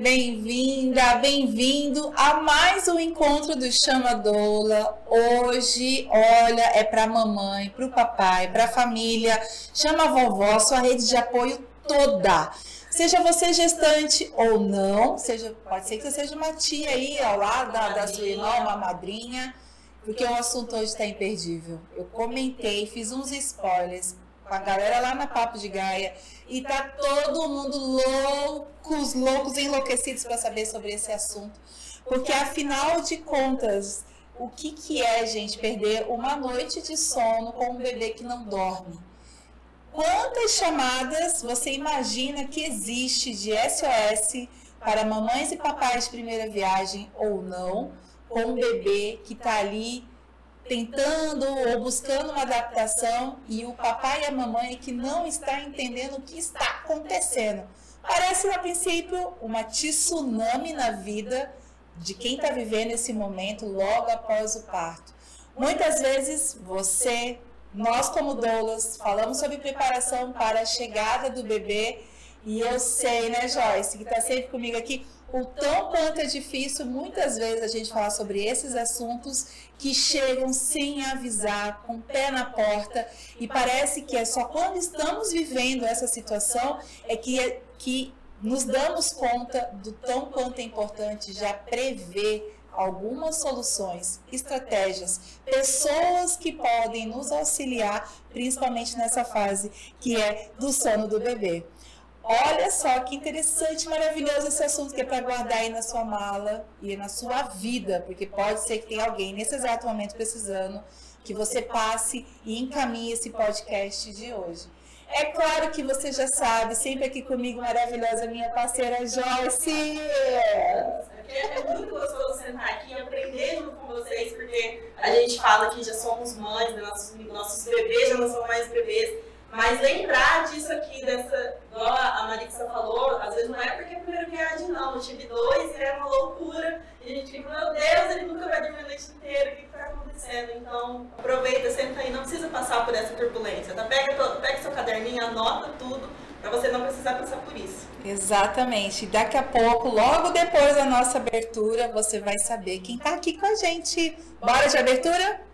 Bem-vinda, bem-vindo a mais um encontro do Chama Doula. Hoje, olha, é para a mamãe, para o papai, para a família. Chama a vovó, sua rede de apoio toda. Seja você gestante ou não, pode ser que você seja uma tia aí ao lado da sua irmã, uma madrinha, porque o assunto hoje está imperdível. Eu comentei, fiz uns spoilers com a galera lá na Papo de Gaia e tá todo mundo loucos, enlouquecidos para saber sobre esse assunto, porque afinal de contas, o que é, gente, perder uma noite de sono com um bebê que não dorme? Quantas chamadas você imagina que existe de SOS para mamães e papais de primeira viagem ou não, com um bebê que está ali tentando ou buscando uma adaptação e o papai e a mamãe que não está entendendo o que está acontecendo? Parece, a princípio, uma tsunami na vida de quem está vivendo esse momento logo após o parto. Muitas vezes nós como doulas, falamos sobre preparação para a chegada do bebê e eu sei, né, Joyce, que está sempre comigo aqui, o tão quanto é difícil muitas vezes a gente falar sobre esses assuntos que chegam sem avisar, com o pé na porta, e parece que é só quando estamos vivendo essa situação que nos damos conta do tão quanto é importante já prever algumas soluções, estratégias, pessoas que podem nos auxiliar, principalmente nessa fase que é do sono do bebê. Olha só que interessante, maravilhoso esse assunto que é para guardar aí na sua mala e na sua vida, porque pode ser que tenha alguém nesse exato momento precisando que você passe e encaminhe esse podcast de hoje. É claro que você já sabe, sempre aqui comigo, maravilhosa, minha parceira Joyce. É muito gostoso sentar aqui e aprender junto com vocês, porque a gente fala que já somos mães, nossos bebês já não são mais bebês. Mas lembrar disso aqui, igual a Marissa falou, às vezes não é porque é a primeira viagem, não. Eu tive 2 e é uma loucura. E a gente fica, meu Deus, ele nunca vai dormir a noite inteira, o que está acontecendo? Então, aproveita, senta aí, não precisa passar por essa turbulência. Tá? Pega seu caderninho, anota tudo, para você não precisar passar por isso. Exatamente. Daqui a pouco, logo depois da nossa abertura, você vai saber quem está aqui com a gente. Bora de abertura?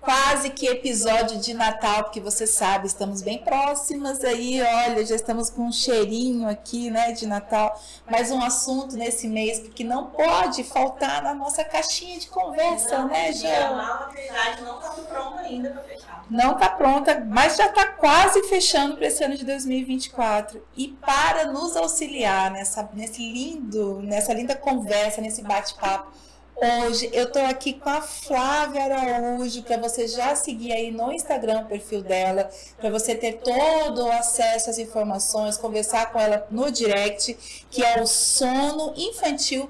Quase que episódio de Natal, porque você sabe, estamos bem próximas aí, olha, já estamos com um cheirinho aqui, né, de Natal, mais um assunto nesse mês, porque não pode faltar na nossa caixinha de conversa, não, né, Gê? Na verdade, não está pronta ainda para fechar. Não está pronta, mas já está quase fechando para esse ano de 2024. E para nos auxiliar nessa linda conversa, nesse bate-papo, hoje eu tô aqui com a Flávia Araújo, para você já seguir aí no Instagram o perfil dela, para você ter todo o acesso às informações, conversar com ela no direct, que é o Sono Infantil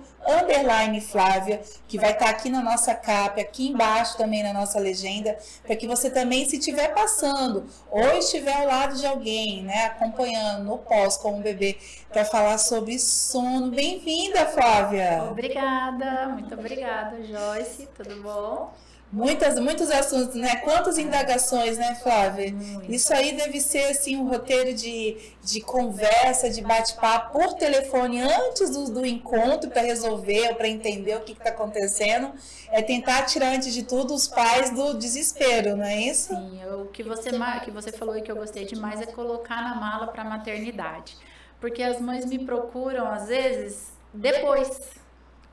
_Flávia, que vai estar aqui na nossa capa, aqui embaixo também na nossa legenda, para que você também, se estiver passando ou estiver ao lado de alguém, né, acompanhando no pós com o bebê, para falar sobre sono. Bem-vinda, Flávia! Obrigada, muito obrigada, Joyce, tudo bom? Muitos assuntos, né? Quantas indagações, né, Flávia? Isso aí deve ser, assim, um roteiro de conversa, de bate-papo por telefone antes do encontro para resolver ou para entender o que está acontecendo. É tentar tirar, antes de tudo, os pais do desespero, não é isso? Sim, o que você falou e que eu gostei demais é colocar na mala para a maternidade. Porque as mães me procuram, às vezes, depois,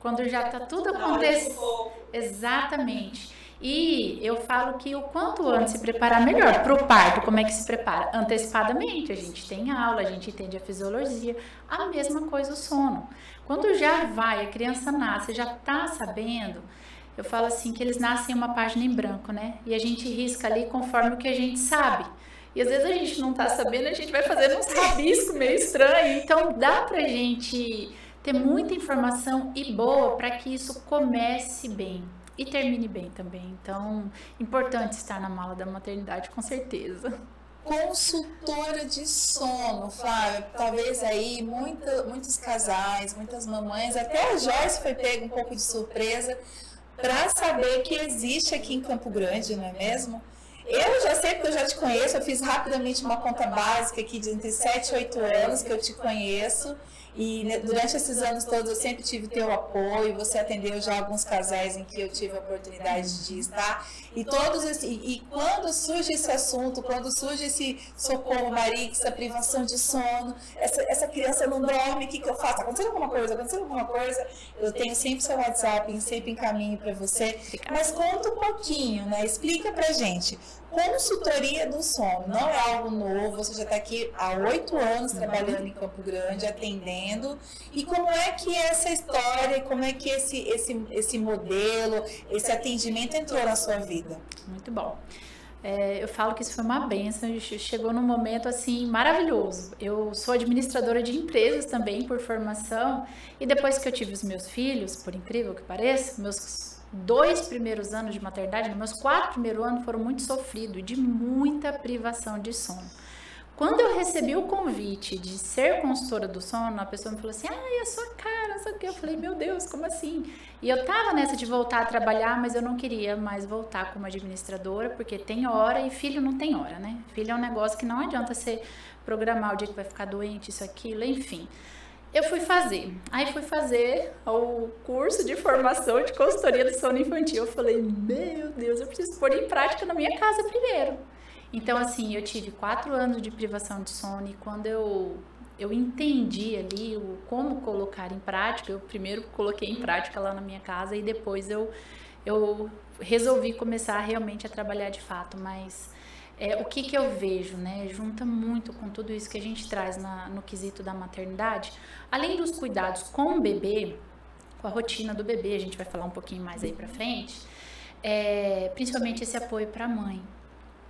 quando já está tudo acontecendo. Exatamente. E eu falo que o quanto antes se preparar melhor para o parto. Como é que se prepara? Antecipadamente, a gente tem aula, a gente entende a fisiologia, a mesma coisa o sono. Quando já vai, a criança nasce, já está sabendo, eu falo assim que eles nascem uma página em branco, né? E a gente risca ali conforme o que a gente sabe. E às vezes a gente não está sabendo, a gente vai fazendo uns rabiscos meio estranhos. Então dá pra gente ter muita informação e boa para que isso comece bem e termine bem também. Então, importante estar na mala da maternidade, com certeza. Consultora de sono, Flávia, talvez aí muitos casais, muitas mamães, até a Joyce foi pega um pouco de surpresa para saber que existe aqui em Campo Grande, não é mesmo? Eu já sei, porque eu já te conheço, eu fiz rapidamente uma conta básica aqui de entre 7 e 8 anos que eu te conheço. E durante esses anos todos eu sempre tive teu apoio, você atendeu já alguns casais em que eu tive a oportunidade de estar. E quando surge esse assunto, quando surge esse socorro, Marix, essa privação de sono, essa criança não dorme, o que eu faço? Aconteceu alguma coisa? Eu tenho sempre seu WhatsApp, sempre encaminho para você. Mas conta um pouquinho, né? Explica pra gente. Consultoria do sono, não é algo novo, você já está aqui há 8 anos trabalhando em Campo Grande, atendendo. E como é que essa história, como é que esse modelo, esse atendimento entrou na sua vida? Muito bom. Eu falo que isso foi uma bênção, chegou num momento assim maravilhoso. Eu sou administradora de empresas também por formação, e depois que eu tive os meus filhos, por incrível que pareça, meus 2 primeiros anos de maternidade, meus 4 primeiros anos foram muito sofridos e de muita privação de sono. Quando eu recebi o convite de ser consultora do sono, a pessoa me falou assim, é a sua cara, não sei o que. Eu falei, meu Deus, como assim? E eu tava nessa de voltar a trabalhar, mas eu não queria mais voltar como administradora, porque tem hora e filho não tem hora, né? Filho é um negócio que não adianta você programar o dia que vai ficar doente, isso, aquilo, enfim. Eu fui fazer o curso de formação de consultoria do sono infantil. Eu falei, meu Deus, eu preciso pôr em prática na minha casa primeiro. Então, assim, eu tive 4 anos de privação de sono, e quando eu entendi ali como colocar em prática, eu primeiro coloquei em prática lá na minha casa, e depois eu resolvi começar realmente a trabalhar de fato. Mas o que eu vejo, né, junta muito com tudo isso que a gente traz no quesito da maternidade, além dos cuidados com o bebê, com a rotina do bebê, a gente vai falar um pouquinho mais aí pra frente, principalmente esse apoio para a mãe,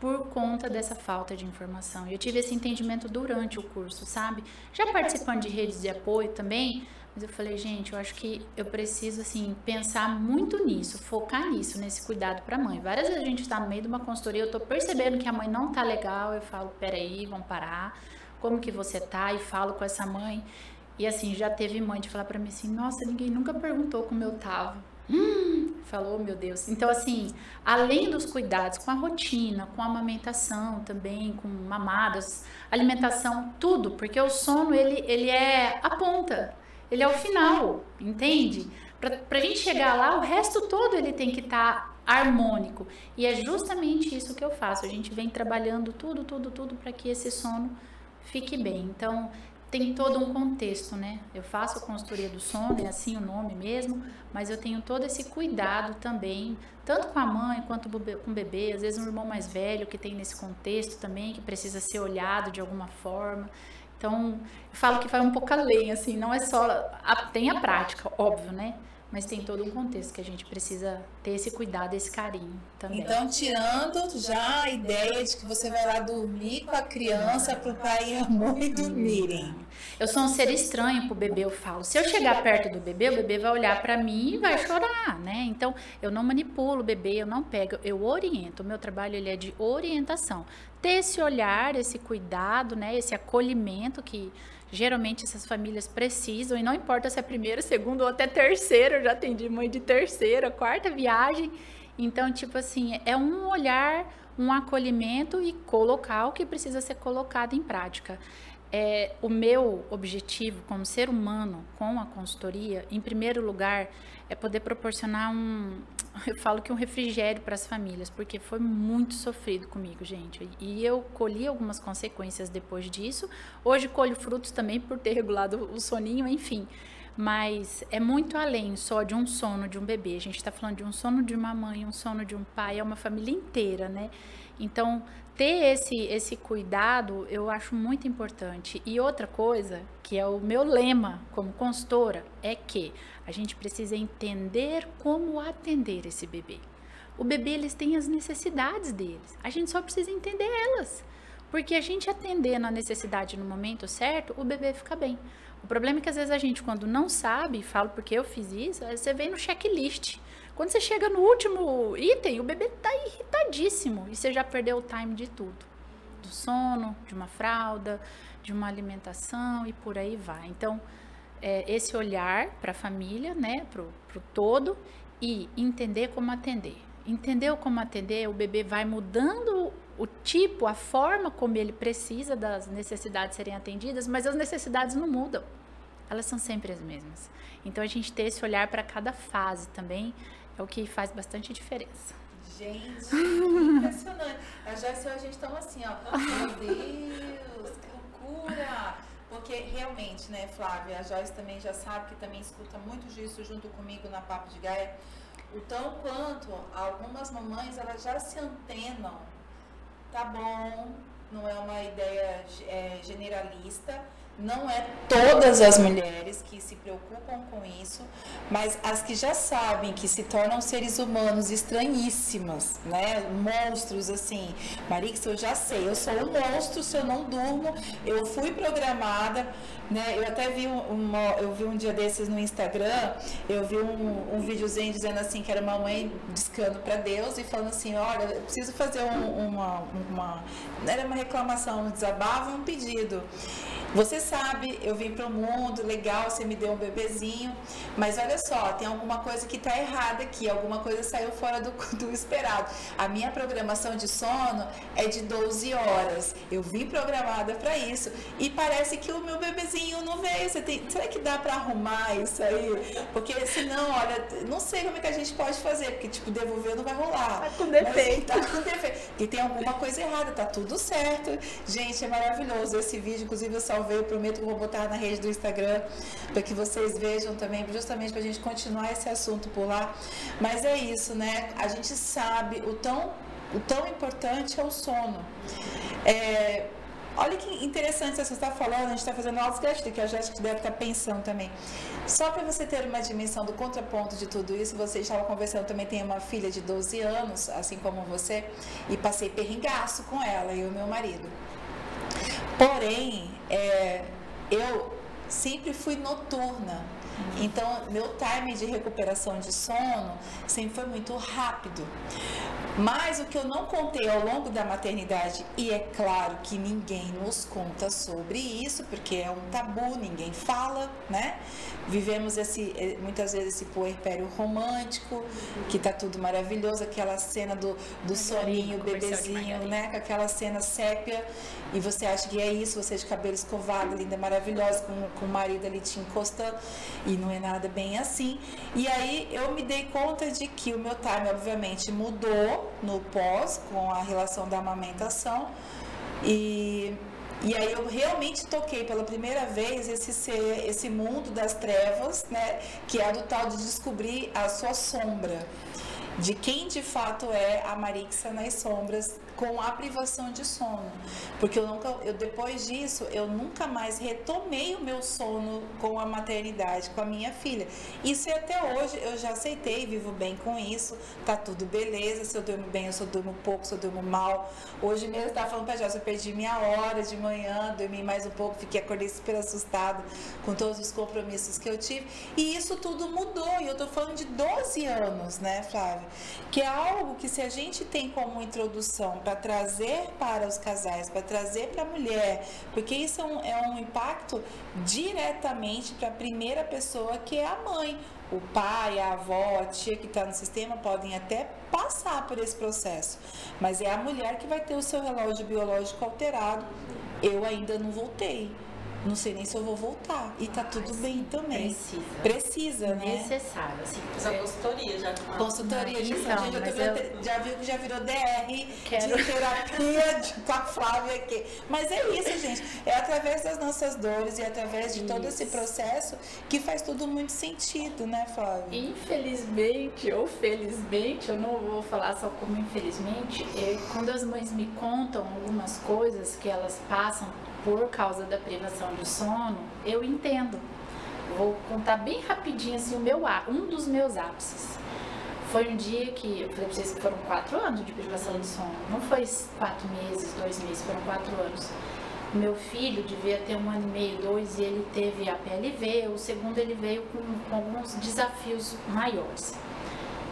por conta dessa falta de informação. Eu tive esse entendimento durante o curso, sabe? Já participando de redes de apoio também, mas eu falei, gente, eu acho que eu preciso, assim, pensar muito nisso, focar nisso, nesse cuidado para a mãe. Várias vezes a gente está no meio de uma consultoria, eu tô percebendo que a mãe não tá legal, eu falo, peraí, vamos parar, como que você tá? E falo com essa mãe. E assim, já teve mãe de falar para mim assim, nossa, ninguém nunca perguntou como eu tava. Falou, meu Deus. Então, assim, além dos cuidados com a rotina, com a amamentação também, com mamadas, alimentação, tudo, porque o sono, ele é a ponta, ele é o final, entende? Pra gente chegar lá, o resto todo ele tem que estar harmônico. E é justamente isso que eu faço. A gente vem trabalhando tudo para que esse sono fique bem. Então, tem todo um contexto, né? Eu faço a consultoria do sono, é assim o nome mesmo, mas eu tenho todo esse cuidado também, tanto com a mãe quanto com o bebê, às vezes um irmão mais velho que tem nesse contexto também, que precisa ser olhado de alguma forma. Então, eu falo que vai um pouco além, assim, não é só... Tem a prática, óbvio, né? Mas tem todo um contexto que a gente precisa ter esse cuidado, esse carinho também. Então, tirando já a ideia de que você vai lá dormir com a criança para o pai e a mãe dormirem. Eu sou um ser estranho pro bebê, eu falo. Se eu chegar perto do bebê, o bebê vai olhar para mim e vai chorar, né? Então, eu não manipulo o bebê, eu não pego, eu oriento. O meu trabalho, ele é de orientação. Ter esse olhar, esse cuidado, né? Esse acolhimento que... geralmente essas famílias precisam, e não importa se é primeira, segunda ou até terceira, eu já atendi mãe de terceira, 4ª viagem. Então, tipo assim, é um olhar, um acolhimento e colocar o que precisa ser colocado em prática. O meu objetivo como ser humano com a consultoria, em primeiro lugar, é poder proporcionar eu falo que um refrigério para as famílias, porque foi muito sofrido comigo, gente. E eu colhi algumas consequências depois disso. Hoje colho frutos também por ter regulado o soninho, enfim. Mas é muito além só de um sono de um bebê. A gente está falando de um sono de uma mãe, um sono de um pai, é uma família inteira, né? Então, ter esse cuidado eu acho muito importante. E outra coisa, que é o meu lema como consultora, é que a gente precisa entender como atender esse bebê. O bebê, eles têm as necessidades deles. A gente só precisa entender elas. Porque a gente atendendo a necessidade no momento certo, o bebê fica bem. O problema é que às vezes a gente, quando não sabe, falo porque eu fiz isso, você vem no checklist. Quando você chega no último item, o bebê tá irritadíssimo e você já perdeu o time de tudo. Do sono, de uma fralda, de uma alimentação e por aí vai. Então, esse olhar para a família, né, pro todo, e entender como atender. Entender como atender, o bebê vai mudando o tipo, a forma como ele precisa das necessidades serem atendidas, mas as necessidades não mudam. Elas são sempre as mesmas. Então, a gente ter esse olhar para cada fase também é o que faz bastante diferença. Gente, que impressionante. A Joyce e a gente estamos assim, ó. Meu Deus, que loucura. Porque realmente, né, Flávia, a Joyce também já sabe que também escuta muito disso junto comigo na Papo de Gaia. O tão quanto algumas mamães, elas já se antenam. Tá bom, não é uma ideia generalista. Não é todas as mulheres que se preocupam com isso, mas as que já sabem que se tornam seres humanos estranhíssimas, né? Monstros assim. Marix, eu já sei, eu sou um monstro se eu não durmo, eu fui programada, né? Eu até vi um dia desses no Instagram, eu vi um videozinho dizendo assim que era uma mãe discando para Deus e falando assim, olha, eu preciso fazer era uma reclamação, um desabafo e um pedido. Você sabe, eu vim para o mundo, legal, você me deu um bebezinho, mas olha só, tem alguma coisa que está errada aqui, alguma coisa saiu fora do esperado. A minha programação de sono é de 12 horas, eu vim programada para isso e parece que o meu bebezinho não veio. Será que dá para arrumar isso aí? Porque senão, olha, não sei como é que a gente pode fazer, porque tipo, devolver não vai rolar. Tá com defeito. Tá com defeito, porque tem alguma coisa errada, tá tudo certo. Gente, é maravilhoso esse vídeo, inclusive eu salvei, eu prometo que vou botar na rede do Instagram para que vocês vejam também, justamente para a gente continuar esse assunto por lá. Mas é isso, né? A gente sabe o tão importante é o sono. Olha que interessante você está falando, a gente está fazendo altos gastos, que a Jéssica deve estar pensando também. Só para você ter uma dimensão do contraponto de tudo isso, você estava conversando, também tem uma filha de 12 anos, assim como você, e passei perrengaço com ela e o meu marido. Porém, eu sempre fui noturna, então meu time de recuperação de sono sempre foi muito rápido. Mas o que eu não contei ao longo da maternidade, e é claro que ninguém nos conta sobre isso, porque é um tabu, ninguém fala, né? Vivemos muitas vezes esse puerpério romântico, que tá tudo maravilhoso, aquela cena do soninho, bebezinho, né? Com aquela cena sépia, e você acha que é isso, você de cabelo escovado, linda, maravilhosa, com o marido ali te encostando, e não é nada bem assim. E aí eu me dei conta de que o meu time, obviamente, mudou no pós, com a relação da amamentação, e aí eu realmente toquei pela primeira vez esse mundo das trevas, né, que é do tal de descobrir a sua sombra, de quem de fato é a Marixa nas sombras, com a privação de sono, porque depois disso eu nunca mais retomei o meu sono com a maternidade, com a minha filha. Isso é até hoje, eu já aceitei, vivo bem com isso, tá tudo beleza, se eu durmo bem, eu durmo pouco, se eu durmo mal. Hoje mesmo eu tava falando pra Joyce, eu perdi minha hora de manhã, dormi mais um pouco, acordei super assustada com todos os compromissos que eu tive, e isso tudo mudou, e eu tô falando de 12 anos, né, Flávia? Que é algo que, se a gente tem como introdução para trazer para os casais, para trazer para a mulher, porque isso é um impacto diretamente para a primeira pessoa, que é a mãe. O pai, a avó, a tia que está no sistema podem até passar por esse processo, mas é a mulher que vai ter o seu relógio biológico alterado. Eu ainda não voltei. Não sei nem se eu vou voltar. E tá tudo bem também. Precisa, né? Necessário, assim. Precisa consultoria já. Consultoria de saúde. Já viu que já virou DR de terapia com a Flávia aqui. Mas é isso, gente. É através das nossas dores e através de todo esse processo que faz tudo muito sentido, né, Flávia? Infelizmente ou felizmente, eu não vou falar só como infelizmente, quando as mães me contam algumas coisas que elas passam por causa da privação de sono, eu entendo. Vou contar bem rapidinho assim, um dos meus ápices. Foi um dia que, eu falei pra vocês que foram 4 anos de privação de sono. Não foi 4 meses, 2 meses, foram 4 anos. Meu filho devia ter 1 ano e meio, 2, e ele teve a PLV. O segundo ele veio com alguns desafios maiores.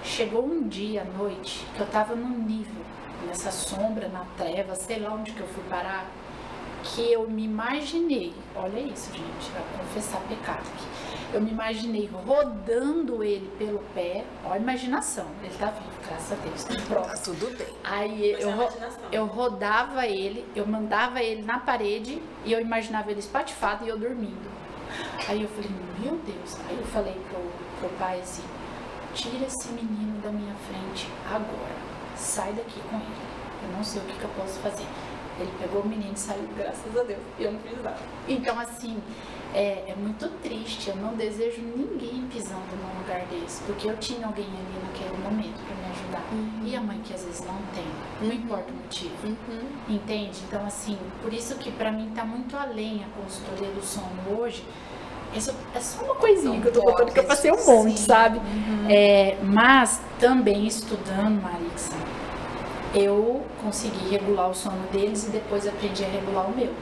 Chegou um dia à noite que eu estava num nível, nessa sombra, na treva, sei lá onde que eu fui parar, que eu me imaginei, olha isso, gente, pra confessar pecado aqui. Eu me imaginei rodando ele pelo pé, ó a imaginação, ele tá vivo, graças a Deus, tem prova. Tá tudo bem. Aí eu rodava ele, eu mandava ele na parede e eu imaginava ele espatifado e eu dormindo. Aí eu falei, meu Deus, aí eu falei pro pai assim, tira esse menino da minha frente agora, sai daqui com ele, eu não sei o que eu posso fazer. Ele pegou o menino e saiu, graças a Deus, e eu não fiz nada. Então assim, é muito triste, eu não desejo ninguém pisando num lugar desse, porque eu tinha alguém ali naquele momento para me ajudar. E a mãe que às vezes não tem, não importa o motivo, entende? Então assim, por isso que para mim tá muito além a consultoria do sono hoje. Isso é só uma coisinha que eu tô contando, que eu passei um monte, sabe? Mas também estudando, Marissa, eu consegui regular o sono deles e depois aprendi a regular o meu.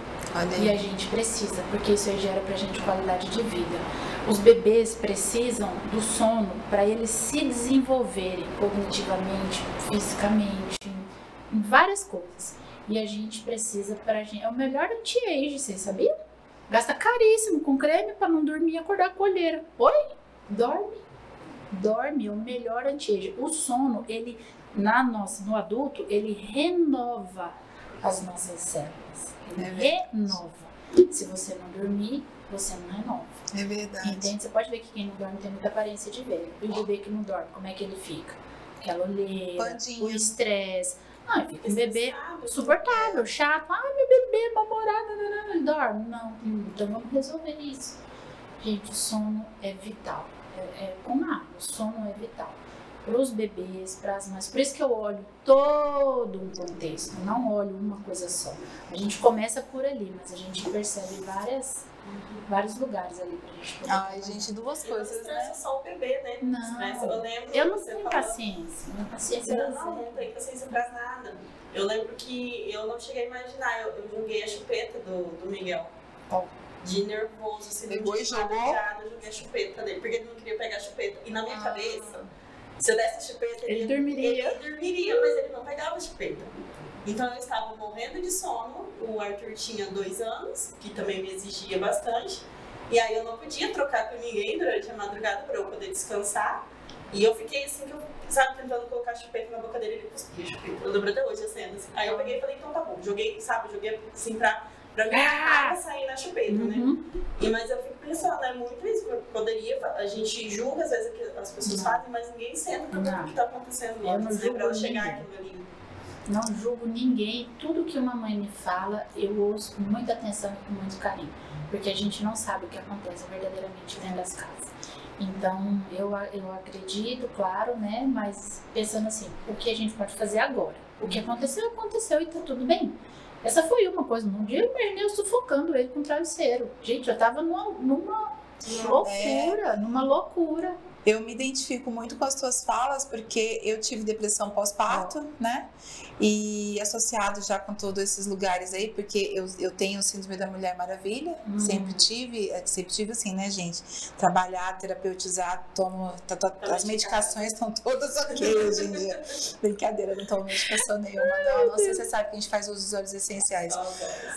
E a gente precisa, porque isso aí gera pra gente qualidade de vida. Os bebês precisam do sono para eles se desenvolverem cognitivamente, fisicamente, em várias coisas. E a gente precisa pra gente. É o melhor anti-age, vocês sabiam? Gasta caríssimo com creme para não dormir e acordar com olheira. Oi? Dorme é o melhor anti-age. O sono, ele no adulto, ele renova as nossas células. Ele renova. Se você não dormir, você não renova. É verdade. Entende? Você pode ver que quem não dorme tem muita aparência de velho. E o bebê que não dorme, como é que ele fica? Aquela olheira, Pandinho. o estresse. Não, ele fica um bebê suportável, chato. Ai, meu bebê, namorada, ele dorme. Não, então vamos resolver isso. Gente, o sono é vital. É como a água, o sono é vital. Para os bebês, para as mães. Por isso que eu olho todo um contexto, não olho uma coisa só. A gente começa por ali, mas a gente percebe vários lugares ali pra gente poder Ai, gente, duas coisas, né? Só o bebê, né? Não, eu lembro, eu não tenho paciência. Minha paciência não tenho paciência pra nada. Eu lembro que eu não cheguei a imaginar, eu joguei a chupeta do Miguel. De nervoso, assim, pegou e jogou? Eu joguei a chupeta dele, porque ele não queria pegar a chupeta. E na minha cabeça, se eu desse a chupeta, ele dormiria. Ele dormiria, mas ele não pegava a chupeta. Então eu estava morrendo de sono, o Arthur tinha 2 anos, que também me exigia bastante. E aí eu não podia trocar com ninguém durante a madrugada para eu poder descansar. E eu fiquei assim, tentando colocar a chupeta na boca dele, ele cuspia a chupeta. Eu lembro até hoje a cena, assim. Aí eu peguei e falei, então tá bom. Joguei assim pra minha cara sair na chupeta, né? Mas eu fico pensando, é muito isso. A gente julga às vezes que as pessoas fazem, mas ninguém senta pra ver o que tá acontecendo lá. Pra ela chegar aquilo ali. Não julgo ninguém. Tudo que uma mãe me fala, eu ouço com muita atenção e com muito carinho. Porque a gente não sabe o que acontece verdadeiramente dentro das casas. Então, eu acredito, claro, né? Mas pensando assim, o que a gente pode fazer agora? O que aconteceu, aconteceu e tá tudo bem. Essa foi uma coisa. Num dia eu imaginei eu sufocando ele com travesseiro. Gente, eu tava numa loucura. Eu me identifico muito com as tuas falas, porque eu tive depressão pós-parto, né? E associado já com todos esses lugares aí, porque eu tenho o síndrome da Mulher Maravilha, sempre tive assim, né, gente? Trabalhar, terapeutizar, tomo, as medicações estão todas ok hoje em dia. Brincadeira, não tomo medicação nenhuma, não sei se você sabe que a gente faz os óleos essenciais.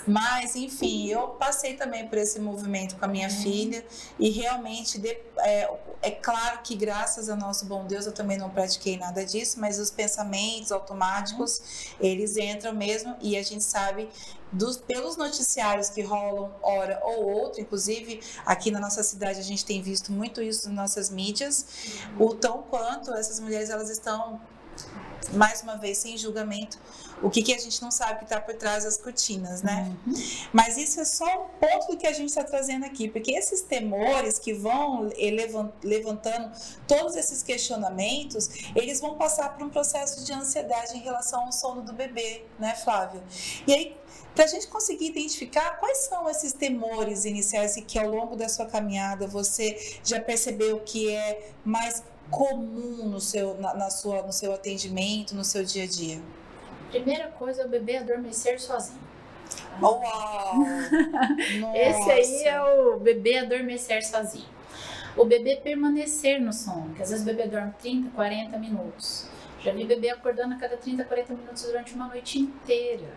Mas, enfim, eu passei também por esse movimento com a minha filha e realmente, é claro que graças ao nosso bom Deus eu também não pratiquei nada disso, mas os pensamentos automáticos, eles entram mesmo e a gente sabe pelos noticiários que rolam hora ou outra, inclusive aqui na nossa cidade a gente tem visto muito isso nas nossas mídias, o tão quanto essas mulheres elas estão, mais uma vez, sem julgamento, o que a gente não sabe que está por trás das cortinas, né? Mas isso é só um ponto do que a gente está trazendo aqui, porque esses temores que vão levantando todos esses questionamentos, eles vão passar por um processo de ansiedade em relação ao sono do bebê, né, Flávia? E aí, para a gente conseguir identificar quais são esses temores iniciais e que ao longo da sua caminhada você já percebeu que é mais comum no seu atendimento, no seu dia a dia? Primeira coisa é o bebê adormecer sozinho. Uau! Esse aí é o bebê adormecer sozinho. O bebê permanecer no sono, que às vezes o bebê dorme 30, 40 minutos. Já vi bebê acordando a cada 30, 40 minutos durante uma noite inteira.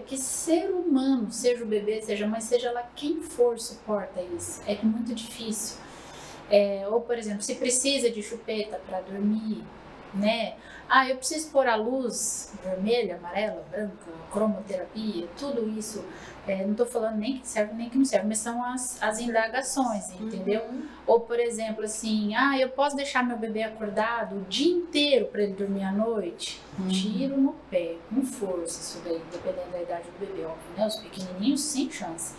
Que ser humano, seja o bebê, seja a mãe, seja lá quem for, suporta isso. É muito difícil. Ou, por exemplo, se precisa de chupeta para dormir, né? Eu preciso pôr a luz vermelha, amarela, branca, cromoterapia, tudo isso. Não estou falando nem que serve nem que não serve, mas são as indagações, entendeu? Ou, por exemplo, assim, eu posso deixar meu bebê acordado o dia inteiro para ele dormir à noite? Tiro no pé, com força, isso daí, dependendo da idade do bebê, óbvio, né? Os pequenininhos, sem chance.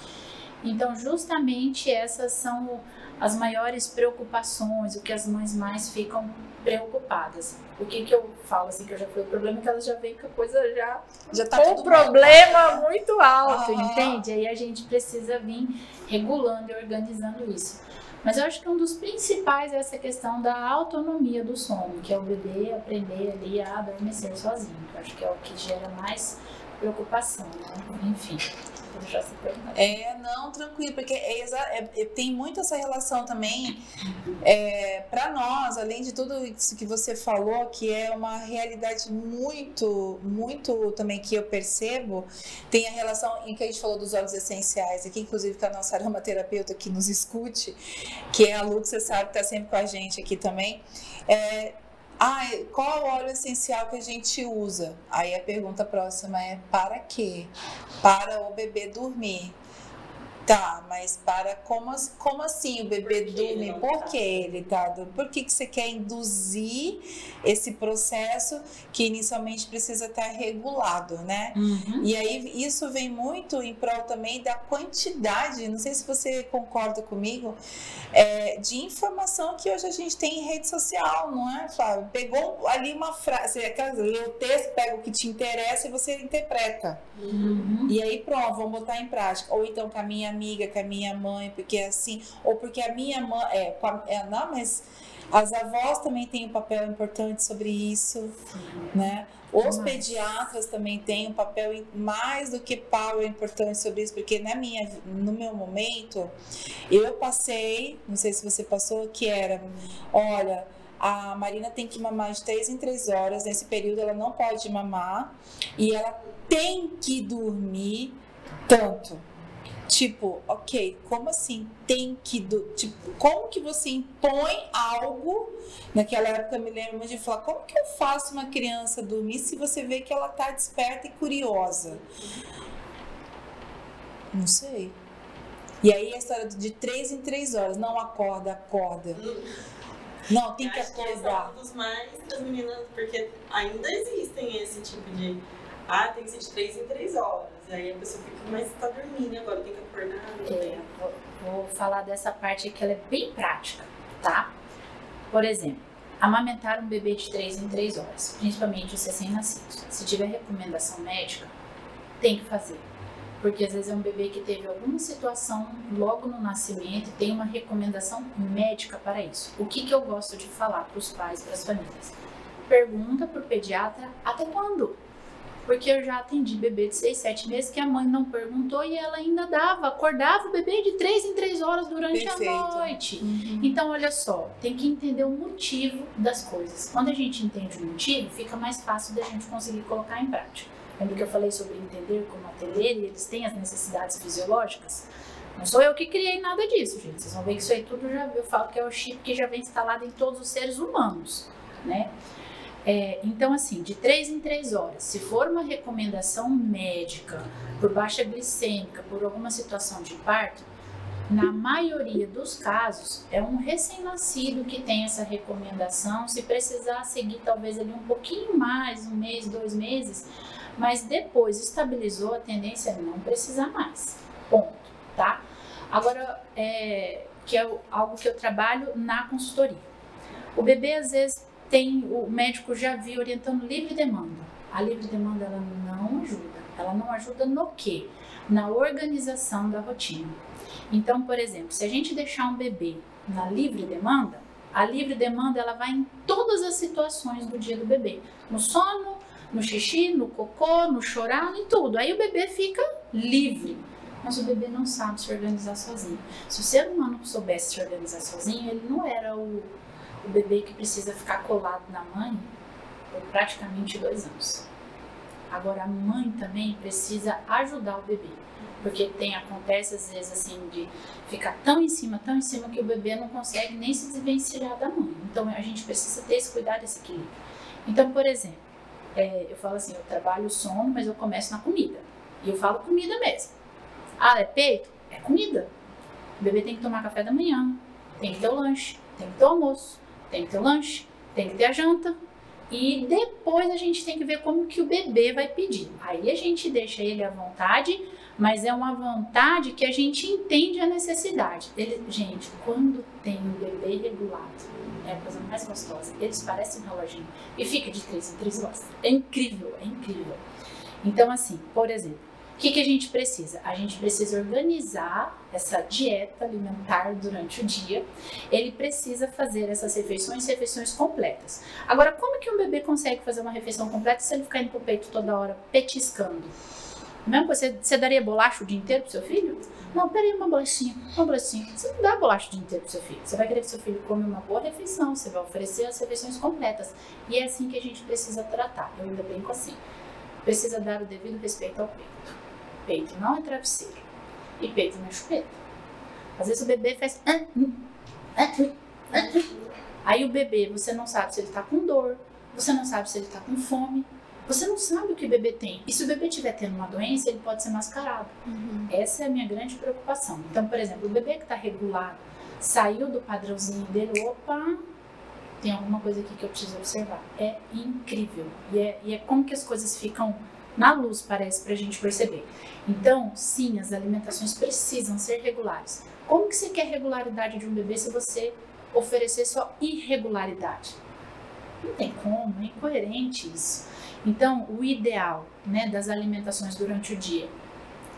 Então, justamente essas são as maiores preocupações, o que as mães mais ficam preocupadas. O que eu falo, assim, que eu já falei, o problema é que elas já veem que a coisa já tá com um problema muito alto, entende? Aí a gente precisa vir regulando e organizando isso. Mas eu acho que um dos principais é essa questão da autonomia do sono, que é o bebê aprender ali a adormecer sozinho. Eu acho que é o que gera mais preocupação, né? Enfim. Não, tranquilo, porque tem muito essa relação também para nós, além de tudo isso que você falou, que é uma realidade muito, muito também que eu percebo, tem a relação em que a gente falou dos óleos essenciais aqui, inclusive com a nossa aromaterapeuta que nos escute, que é a Lu, que você sabe que está sempre com a gente aqui também. Qual o óleo essencial que a gente usa? Aí a pergunta próxima é: para quê? Para o bebê dormir. Tá, mas como assim o bebê dorme? Por que ele tá dormindo? Por que você quer induzir esse processo que inicialmente precisa estar regulado, né? E aí isso vem muito em prol também da quantidade, não sei se você concorda comigo, de informação que hoje a gente tem em rede social, não é, Flávio? Pegou ali uma frase, lê o texto, pega o que te interessa e você interpreta. E aí pronto, vamos botar em prática. Ou então com a minha amiga, com a minha mãe, porque é assim, ou porque a minha mãe não, mas as avós também têm um papel importante sobre isso, né? Os pediatras também têm um papel mais do que importante sobre isso, porque no meu momento, eu passei, não sei se você passou, que era, olha, a Marina tem que mamar de 3 em 3 horas, nesse período ela não pode mamar, e ela tem que dormir tanto. Tipo, ok, como assim tem que... Tipo, como que você impõe algo... Naquela época eu me lembro muito de falar, como que eu faço uma criança dormir se você vê que ela tá desperta e curiosa? Não sei. E aí a história de 3 em 3 horas, não acorda. Não, tem que acordar. Que é um dos mais das meninas, porque ainda existem esse tipo de... tem que ser de 3 em 3 horas. Aí a pessoa fica, mas tá dormindo agora, tem que acordar. Vou falar dessa parte que ela é bem prática, tá? Por exemplo, amamentar um bebê de 3 em 3 horas, principalmente os recém-nascidos. Se tiver recomendação médica, tem que fazer. Porque às vezes é um bebê que teve alguma situação logo no nascimento e tem uma recomendação médica para isso. O que eu gosto de falar para os pais, para as famílias? Pergunta para o pediatra até quando? Porque eu já atendi bebê de 6, 7 meses que a mãe não perguntou e ela ainda acordava o bebê de 3 em 3 horas durante a noite. Então, olha só, tem que entender o motivo das coisas. Quando a gente entende o motivo, fica mais fácil da gente conseguir colocar em prática. Lembra que eu falei sobre entender como atender e eles têm as necessidades fisiológicas? Não sou eu que criei nada disso, gente. Vocês vão ver que isso aí tudo eu falo que é o chip que já vem instalado em todos os seres humanos, né? Então, assim, de 3 em 3 horas, se for uma recomendação médica por baixa glicêmica, por alguma situação de parto, na maioria dos casos, é um recém-nascido que tem essa recomendação. Se precisar seguir talvez ali um pouquinho mais, 1 mês, 2 meses, mas depois estabilizou, a tendência é não precisar mais. Ponto, tá? Agora, que é algo que eu trabalho na consultoria. O bebê, às vezes, o médico já viu orientando livre demanda. A livre demanda, ela não ajuda. Ela não ajuda no quê? Na organização da rotina. Então, por exemplo, se a gente deixar um bebê na livre demanda, a livre demanda ela vai em todas as situações do dia do bebê. No sono, no xixi, no cocô, no chorar, em tudo. Aí o bebê fica livre. Mas o bebê não sabe se organizar sozinho. Se o ser humano soubesse se organizar sozinho, ele não era o bebê que precisa ficar colado na mãe por praticamente 2 anos. Agora, a mãe também precisa ajudar o bebê. Porque acontece às vezes assim de ficar tão em cima que o bebê não consegue nem se desvencilhar da mãe. Então a gente precisa ter esse cuidado, esse equilíbrio. Então, por exemplo, eu falo assim, eu trabalho o sono, mas eu começo na comida. E eu falo comida mesmo. Ah, é peito? É comida. O bebê tem que tomar café da manhã, tem que ter o lanche, tem que ter o almoço, tem que ter o lanche, tem que ter a janta. E depois a gente tem que ver como que o bebê vai pedir. Aí a gente deixa ele à vontade, mas é uma vontade que a gente entende a necessidade. Gente, quando tem um bebê regulado, é a coisa mais gostosa. Eles parecem um reloginho e fica de 3 em 3 horas. É incrível, é incrível. Então assim, por exemplo, o que a gente precisa? A gente precisa organizar essa dieta alimentar durante o dia. Ele precisa fazer essas refeições completas. Agora, como que um bebê consegue fazer uma refeição completa se ele ficar indo pro peito toda hora, petiscando? Mesmo você daria bolacha o dia inteiro pro seu filho? Não, peraí, uma bolachinha. Você não dá bolacha o dia inteiro pro seu filho. Você vai querer que seu filho come uma boa refeição, você vai oferecer as refeições completas. E é assim que a gente precisa tratar. Eu ainda brinco assim. Precisa dar o devido respeito ao peito. Peito não é travesseiro. E peito não é chupeta. Às vezes o bebê faz... Aí o bebê, você não sabe se ele tá com dor, você não sabe se ele tá com fome, você não sabe o que o bebê tem. E se o bebê estiver tendo uma doença, ele pode ser mascarado. Essa é a minha grande preocupação. Então, por exemplo, o bebê que está regulado, saiu do padrãozinho dele, opa, tem alguma coisa aqui que eu preciso observar. É incrível. E é como que as coisas ficam na luz, parece, pra gente perceber. Então, sim, as alimentações precisam ser regulares. Como que você quer regularidade de um bebê se você oferecer só irregularidade? Não tem como, é incoerente isso. Então, o ideal, né, das alimentações durante o dia,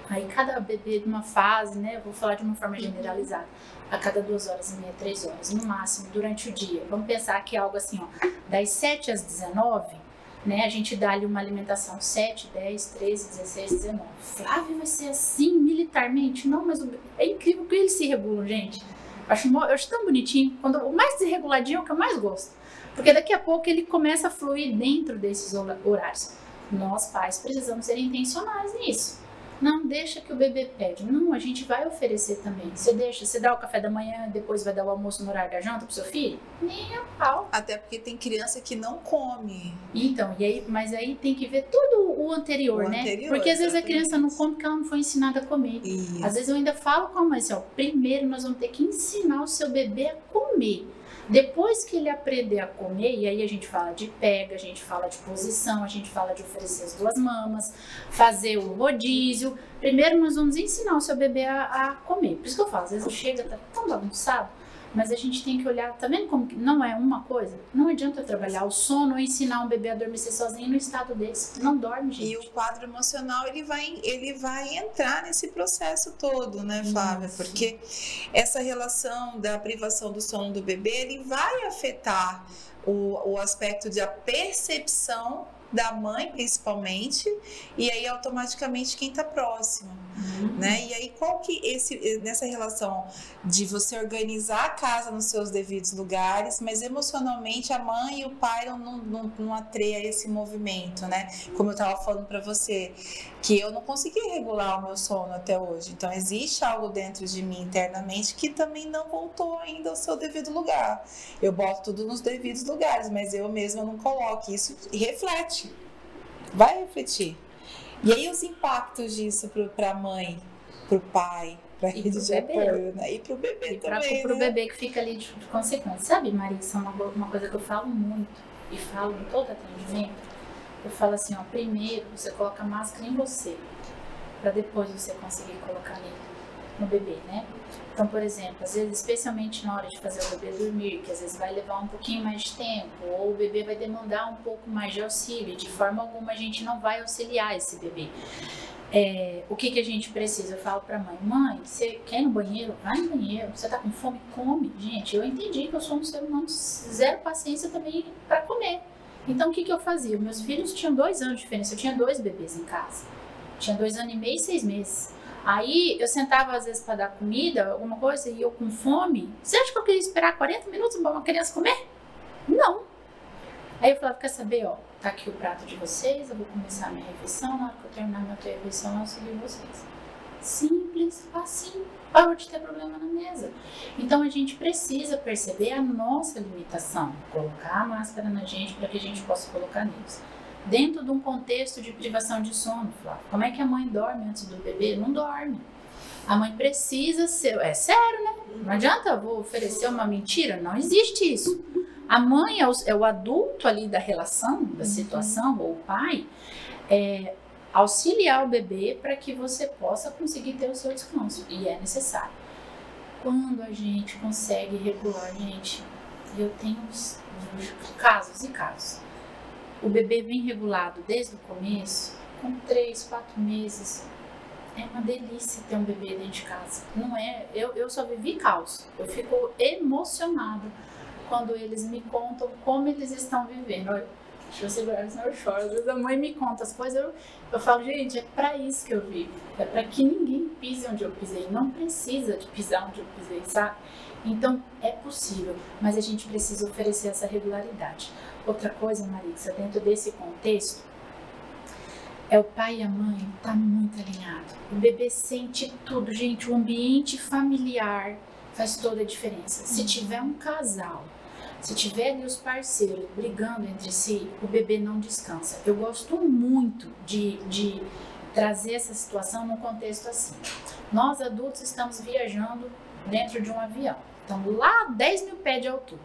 aí cada bebê numa fase, né, eu vou falar de uma forma generalizada, a cada 2 horas e meia, 3 horas, no máximo, durante o dia. Vamos pensar que é algo assim, ó, das 7 às 19, né, a gente dá ali uma alimentação 7, 10, 13, 16, 19. Flávio vai ser assim militarmente? Não, mas é incrível que eles se regulam, gente. Eu acho tão bonitinho. O mais desreguladinho é o que eu mais gosto. Porque daqui a pouco ele começa a fluir dentro desses horários. Nós, pais, precisamos ser intencionais nisso. Não deixa que o bebê pede. Não, a gente vai oferecer também. Você dá o café da manhã, depois vai dar o almoço no horário da janta pro seu filho? Nem a pau. Até porque tem criança que não come. Então, mas aí tem que ver tudo o anterior, né? Porque às vezes a criança não come porque ela não foi ensinada a comer. Isso. Às vezes eu ainda falo com a mãe assim, ó, primeiro nós vamos ter que ensinar o seu bebê a comer. Depois que ele aprender a comer, e aí a gente fala de pega, a gente fala de posição, a gente fala de oferecer as 2 mamas, fazer o rodízio. Primeiro nós vamos ensinar o seu bebê a comer. Por isso que eu falo, às vezes chega, tá tão bagunçado, mas a gente tem que olhar, tá vendo como que não é uma coisa? Não adianta eu trabalhar o sono ou ensinar um bebê a adormecer sozinho no estado desse. Não dorme, gente. E o quadro emocional, ele vai entrar nesse processo todo, né, Flávia? Porque essa relação da privação do sono do bebê, ele vai afetar o aspecto da percepção da mãe, principalmente, e aí automaticamente quem está próximo, né? E aí qual que nessa relação de você organizar a casa nos seus devidos lugares, mas emocionalmente a mãe e o pai não atreia esse movimento, né? Como eu estava falando para você, que eu não consegui regular o meu sono até hoje, então existe algo dentro de mim internamente que também não voltou ainda ao seu devido lugar. Eu boto tudo nos devidos lugares, mas eu mesma não coloco. Isso reflete. Vai refletir. E aí os impactos disso para a mãe, para o pai, para a rede de apoio, né? E para o bebê também, para o bebê que fica ali de consequência. Sabe, Marissa, uma coisa que eu falo muito e falo em todo atendimento, eu falo assim, ó, primeiro você coloca a máscara em você, para depois você conseguir colocar no bebê, né? Então, por exemplo, às vezes, especialmente na hora de fazer o bebê dormir, que às vezes vai levar um pouquinho mais de tempo, ou o bebê vai demandar um pouco mais de auxílio, de forma alguma a gente não vai auxiliar esse bebê. O que a gente precisa? Eu falo pra mãe, você quer ir no banheiro? Vai no banheiro. Você tá com fome? Come. Gente, eu entendi que eu sou um ser humano zero paciência também pra comer. Então, o que eu fazia? Meus filhos tinham 2 anos de diferença, eu tinha 2 bebês em casa. Tinha 2 anos e meio e 6 meses. Aí, eu sentava às vezes para dar comida, alguma coisa, e eu com fome. Você acha que eu queria esperar 40 minutos para uma criança comer? Não. Aí eu falava, quer saber, ó, tá aqui o prato de vocês, eu vou começar a minha refeição, na hora que eu terminar a minha refeição, eu segui vocês. Simples, assim, parou de ter problema na mesa. Então a gente precisa perceber a nossa limitação, colocar a máscara na gente para que a gente possa colocar neles. Dentro de um contexto de privação de sono, Flávio, como é que a mãe dorme antes do bebê? Não dorme. A mãe precisa ser, é sério, né? Não adianta eu vou oferecer uma mentira, não existe isso. A mãe é o adulto ali da relação, da situação, ou o pai, auxiliar o bebê para que você possa conseguir ter o seu descanso, e é necessário. Quando a gente consegue regular, gente, eu tenho casos e casos. O bebê vem regulado desde o começo, com 3, 4 meses. É uma delícia ter um bebê dentro de casa. Não é? Eu só vivi caos. Eu fico emocionada quando eles me contam como eles estão vivendo. Deixa eu segurar, senão eu choro. Às vezes a mãe me conta as coisas, eu falo, gente, é pra isso que eu vivo. É pra que ninguém pise onde eu pisei. Não precisa de pisar onde eu pisei, sabe? Então, é possível, mas a gente precisa oferecer essa regularidade. Outra coisa, Marixa, dentro desse contexto, é o pai e a mãe tá muito alinhado. O bebê sente tudo, gente. O ambiente familiar faz toda a diferença. Se tiver um casal, se tiver ali os parceiros brigando entre si, o bebê não descansa. Eu gosto muito de trazer essa situação num contexto assim. Nós adultos estamos viajando dentro de um avião. Estamos lá a 10 mil pés de altura.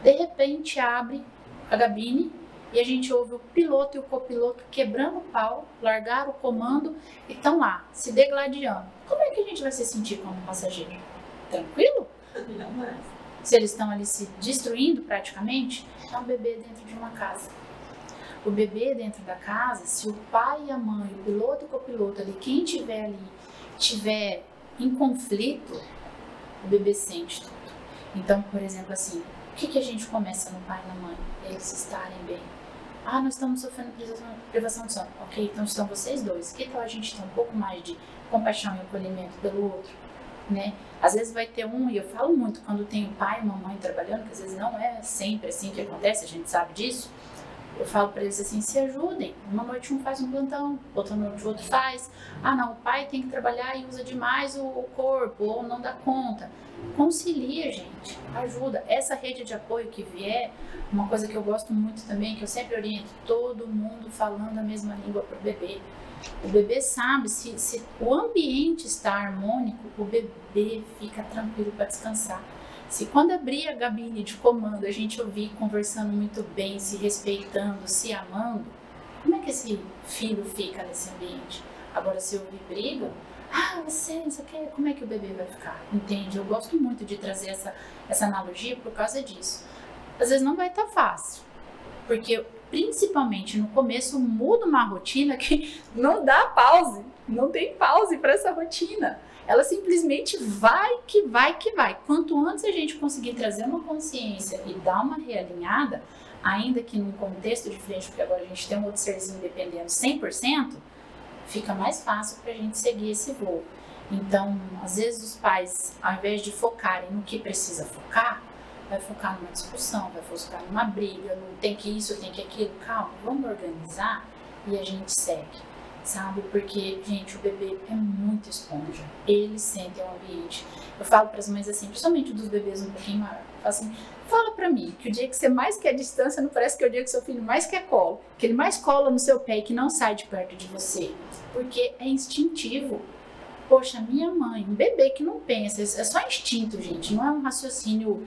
De repente abre a cabine e a gente ouve o piloto e o copiloto quebrando o pau, largaram o comando e estão lá, se degladiando. Como é que a gente vai se sentir como passageiro? Tranquilo? Se eles estão ali se destruindo praticamente, é um bebê dentro de uma casa. O bebê dentro da casa, se o pai e a mãe, o piloto e o copiloto ali, quem tiver ali, tiver em conflito, o bebê sente tudo. Então, por exemplo, assim, o que a gente começa no pai e na mãe? Eles estarem bem. Ah, nós estamos sofrendo privação de sono. Ok, então estão vocês dois. Que tal a gente ter um pouco mais de compaixão e acolhimento pelo outro? Né? Às vezes vai ter um, e eu falo muito quando tem um pai e uma mãe trabalhando, que às vezes não é sempre assim que acontece, a gente sabe disso. Eu falo para eles assim, se ajudem. Uma noite um faz um plantão, outra noite o outro faz. Ah não, o pai tem que trabalhar e usa demais o corpo, ou não dá conta. Concilia, gente, ajuda. Essa rede de apoio que vier, uma coisa que eu gosto muito também, que eu sempre oriento, todo mundo falando a mesma língua para o bebê. O bebê sabe, se o ambiente está harmônico, o bebê fica tranquilo para descansar. Se quando abrir a cabine de comando a gente ouvir conversando muito bem, se respeitando, se amando, como é que esse filho fica nesse ambiente? Agora, se ouvir briga, você quer, como é que o bebê vai ficar? Entende? Eu gosto muito de trazer essa analogia por causa disso. Às vezes não vai estar fácil, porque principalmente no começo muda uma rotina que não dá pause, não tem pause para essa rotina. Ela simplesmente vai que vai que vai. Quanto antes a gente conseguir trazer uma consciência e dar uma realinhada, ainda que num contexto diferente, porque agora a gente tem um outro serzinho dependendo 100%, fica mais fácil para a gente seguir esse voo. Então, às vezes os pais, ao invés de focarem no que precisa focar, vai focar numa discussão, vai focar numa briga, não tem que isso, tem que aquilo. Calma, vamos organizar e a gente segue. Sabe? Porque, gente, o bebê é muito esponja. Eles sentem o ambiente. Eu falo para as mães assim, principalmente dos bebês um pouquinho maior, eu falo assim, fala para mim que o dia que você mais quer distância não parece que é o dia que seu filho mais quer colo, que ele mais cola no seu pé e que não sai de perto de você, porque é instintivo. Poxa, minha mãe, um bebê que não pensa, é só instinto, gente, não é um raciocínio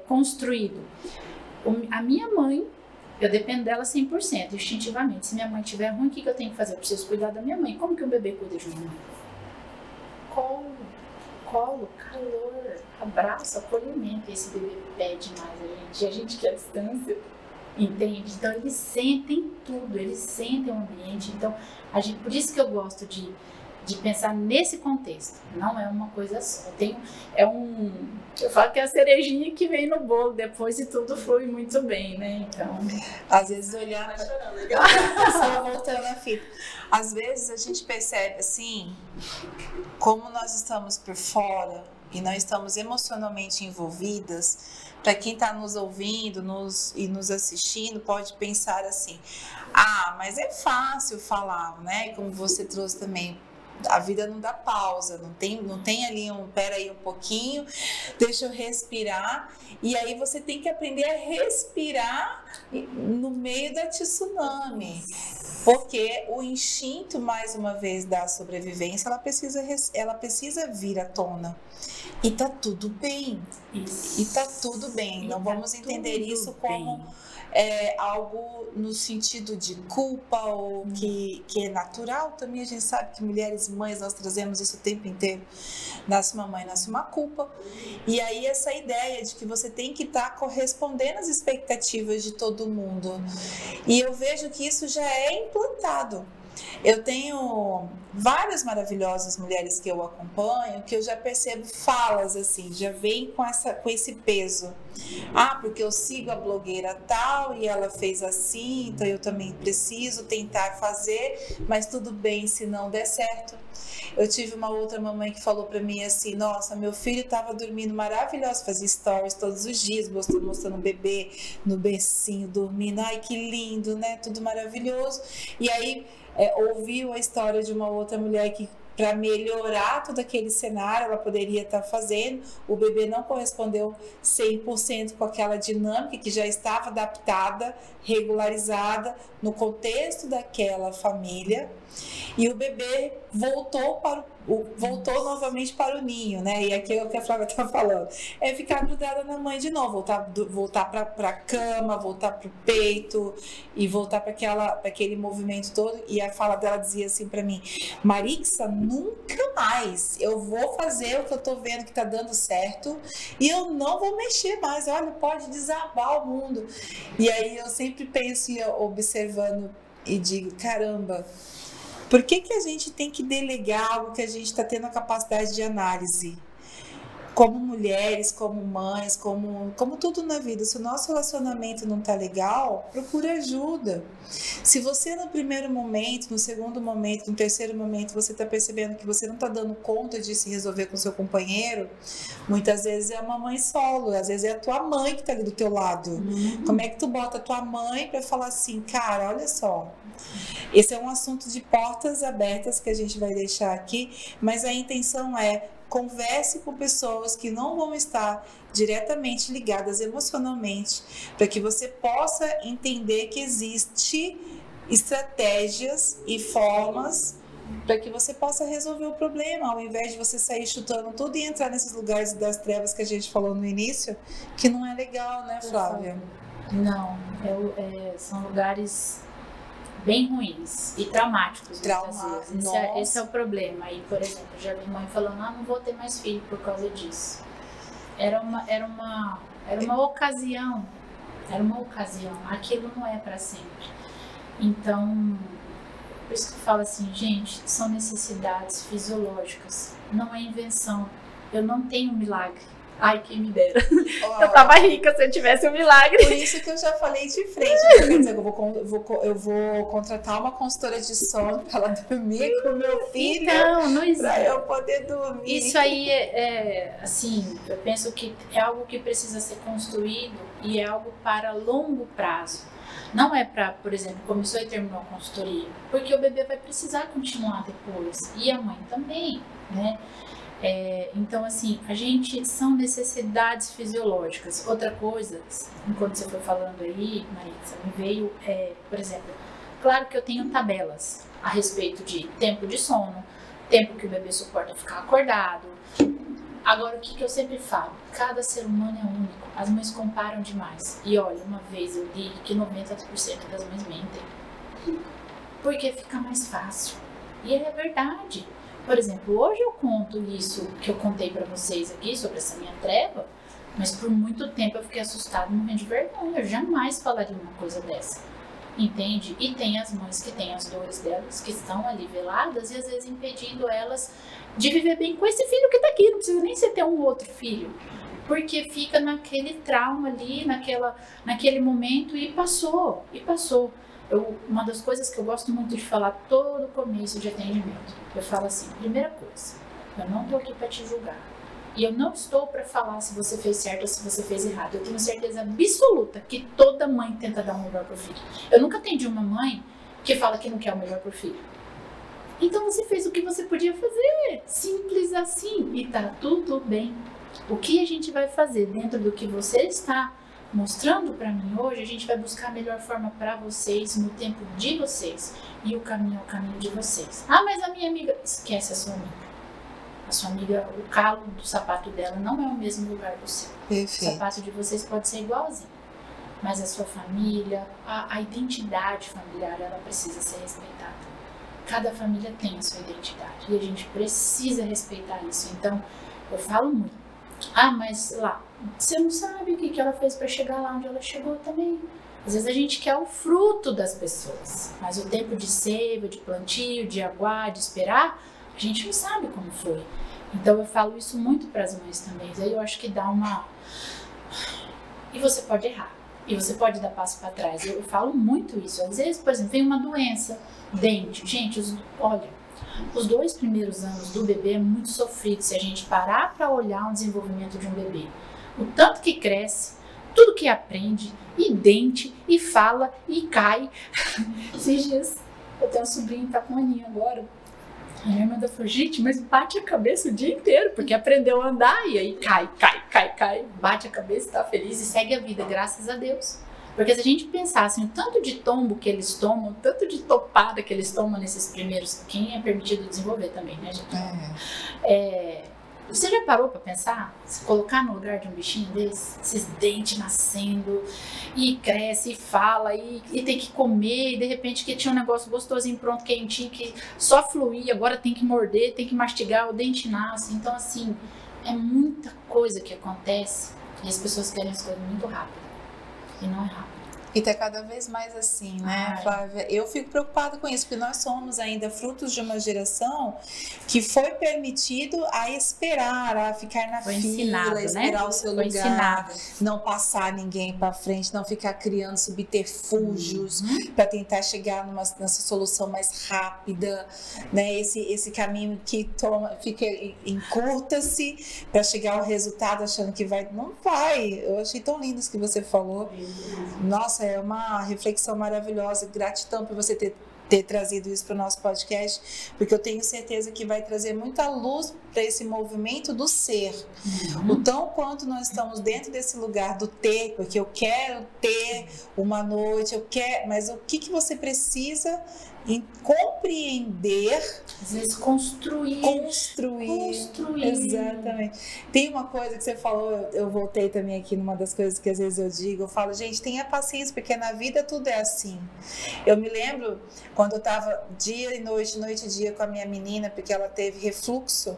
construído. A minha mãe, eu dependo dela 100%, instintivamente. Se minha mãe estiver ruim, o que eu tenho que fazer? Eu preciso cuidar da minha mãe. Como que um bebê cuida de uma mãe? Colo, calor, abraço, acolhimento. Esse bebê pede mais a gente. E a gente quer distância, entende? Então, eles sentem tudo, eles sentem o ambiente. Então, por isso que eu gosto de de pensar nesse contexto. Não é uma coisa só. Eu falo que é a cerejinha que vem no bolo depois e tudo flui muito bem, né? Então, às vezes olhar só voltando a fita. Às vezes a gente percebe assim, como nós estamos por fora e não estamos emocionalmente envolvidas. Para quem está nos ouvindo e nos assistindo, pode pensar assim, mas é fácil falar, né? Como você trouxe também, a vida não dá pausa, não tem ali pera aí um pouquinho, deixa eu respirar. E aí você tem que aprender a respirar no meio da tsunami. Porque o instinto, mais uma vez, da sobrevivência, ela precisa vir à tona. E tá tudo bem. Isso. E tá tudo bem. Não vamos entender isso como algo no sentido de culpa ou que é natural. Também a gente sabe que mulheres mães, nós trazemos isso o tempo inteiro. Nasce uma mãe, nasce uma culpa. E aí essa ideia de que você tem que estar correspondendo às expectativas de todo mundo. E eu vejo que isso já é implantado. Eu tenho várias maravilhosas mulheres que eu acompanho, que eu já percebo falas assim, já vem com esse peso. Porque eu sigo a blogueira tal e ela fez assim, então eu também preciso tentar fazer, mas tudo bem se não der certo. Eu tive uma outra mamãe que falou pra mim assim, nossa, meu filho tava dormindo maravilhoso, fazia stories todos os dias, mostrando o bebê no bercinho, dormindo, ai que lindo, né, tudo maravilhoso. E aí ouviu a história de uma outra mulher que, para melhorar todo aquele cenário, ela poderia estar fazendo, o bebê não correspondeu 100% com aquela dinâmica que já estava adaptada, regularizada no contexto daquela família, e o bebê voltou novamente para o ninho, né? E aqui é o que a Flávia está falando, é ficar grudada na mãe de novo, voltar para a cama, voltar para o peito e voltar para aquele movimento todo. E a fala dela dizia assim para mim, Marixa, nunca mais eu vou fazer o que eu tô vendo que tá dando certo e eu não vou mexer mais, olha, pode desabar o mundo. E aí eu sempre penso e observando e digo, caramba, por que a gente tem que delegar algo que a gente está tendo a capacidade de análise? Como mulheres, como mães, como tudo na vida. Se o nosso relacionamento não está legal, procure ajuda. Se você no primeiro momento, no segundo momento, no terceiro momento, você está percebendo que você não está dando conta de se resolver com seu companheiro, muitas vezes é uma mãe solo, às vezes é a tua mãe que está ali do teu lado. Como é que tu bota a tua mãe para falar assim, cara, olha só, esse é um assunto de portas abertas que a gente vai deixar aqui, mas a intenção é converse com pessoas que não vão estar diretamente ligadas emocionalmente, para que você possa entender que existe estratégias e formas para que você possa resolver o problema, ao invés de você sair chutando tudo e entrar nesses lugares das trevas que a gente falou no início, que não é legal, né, Flávia? Não, são lugares bem ruins e traumáticos. Esse é o problema. Aí, por exemplo, já vi mãe falando, não vou ter mais filho por causa disso. Era uma ocasião. Aquilo não é para sempre. Então, por isso que eu falo assim, gente, são necessidades fisiológicas, não é invenção. Eu não tenho milagre. Ai, quem me dera. Eu tava rica se eu tivesse um milagre. Por isso que eu já falei de frente. Quer dizer, eu vou contratar uma consultora de sono para ela dormir com o meu filho. Então, não existe. Para eu poder dormir. Isso aí assim, eu penso que é algo que precisa ser construído e é algo para longo prazo. Não é para, por exemplo, começou e terminou a consultoria. Porque o bebê vai precisar continuar depois. E a mãe também, né? Então, assim, são necessidades fisiológicas. Outra coisa, enquanto você foi falando aí, Marixa, me veio, por exemplo, claro que eu tenho tabelas a respeito de tempo de sono, tempo que o bebê suporta ficar acordado. Agora, o que eu sempre falo? Cada ser humano é único. As mães comparam demais. E olha, uma vez eu li que 90% das mães mentem. Porque fica mais fácil. E é verdade. Por exemplo, hoje eu conto isso que eu contei pra vocês aqui sobre essa minha treva, mas por muito tempo eu fiquei assustada, morrendo de vergonha. Eu jamais falaria uma coisa dessa. entende? E tem as mães que têm as dores delas, que estão ali veladas e às vezes impedindo elas de viver bem com esse filho que tá aqui. Não precisa nem ser ter um outro filho, porque fica naquele trauma ali, naquele momento e passou. Uma das coisas que eu gosto muito de falar todo começo de atendimento, eu falo assim: primeira coisa, eu não tô aqui para te julgar. E eu não estou para falar se você fez certo ou se você fez errado. Eu tenho certeza absoluta que toda mãe tenta dar o melhor pro filho. Eu nunca atendi uma mãe que fala que não quer o melhor pro filho. Então você fez o que você podia fazer. Simples assim. E tá tudo bem. O que a gente vai fazer dentro do que você está mostrando para mim hoje, a gente vai buscar a melhor forma para vocês, no tempo de vocês. E o caminho é o caminho de vocês. Ah, mas a minha amiga... Esquece a sua amiga. A sua amiga, o calo do sapato dela não é o mesmo lugar do seu. Perfeito. O sapato de vocês pode ser igualzinho, mas a sua família, a identidade familiar, ela precisa ser respeitada. Cada família tem a sua identidade e a gente precisa respeitar isso. Então, eu falo muito. Ah, mas lá, você não sabe o que ela fez para chegar lá onde ela chegou também. Às vezes a gente quer o fruto das pessoas, mas o tempo de seiva, de plantio, de aguar, de esperar, a gente não sabe como foi. Então eu falo isso muito para as mães também. Aí eu acho que dá uma... E você pode errar. E você pode dar passo para trás. Eu falo muito isso. Às vezes, por exemplo, vem uma doença, dente. Gente, olha, os 2 primeiros anos do bebê é muito sofrido se a gente parar para olhar o desenvolvimento de um bebê. O tanto que cresce, tudo que aprende, e dente, e fala, e cai. Esses dias, eu tenho um sobrinho que tá com um aninho agora. A minha irmã falou: gente, mas bate a cabeça o dia inteiro, porque aprendeu a andar e aí cai, bate a cabeça, tá feliz e segue a vida, graças a Deus. Porque se a gente pensasse o tanto de tombo que eles tomam, o tanto de topada que eles tomam nesses primeiros, quem é permitido desenvolver também, né, gente? Você já parou pra pensar? Se colocar no lugar de um bichinho desse, esses dentes nascendo, e cresce, e fala, e tem que comer, e de repente que tinha um negócio gostosinho, pronto, quentinho, que só fluía, agora tem que morder, tem que mastigar, o dente nasce. Então, assim, é muita coisa que acontece, e as pessoas querem as coisas muito rápido, e não é rápido. E tá cada vez mais assim, né, Flávia? Eu fico preocupada com isso, porque nós somos ainda frutos de uma geração que foi permitido a esperar, a ficar na fila, esperar o seu lugar, não passar ninguém para frente, não ficar criando subterfúgios para tentar chegar nessa solução mais rápida, né? Esse caminho que encurta-se para chegar ao resultado achando que vai, não vai. Eu achei tão lindo isso que você falou. Nossa, é uma reflexão maravilhosa. Gratidão por você ter trazido isso para o nosso podcast, porque eu tenho certeza que vai trazer muita luz para esse movimento do ser. O tão quanto nós estamos dentro desse lugar do ter, porque eu quero ter uma noite, mas o que você precisa compreender, às vezes construir. Exatamente. Tem uma coisa que você falou, eu voltei também aqui numa das coisas que às vezes eu digo, eu falo: gente, tenha paciência, porque na vida tudo é assim. Eu me lembro quando eu estava dia e noite e dia com a minha menina, porque ela teve refluxo.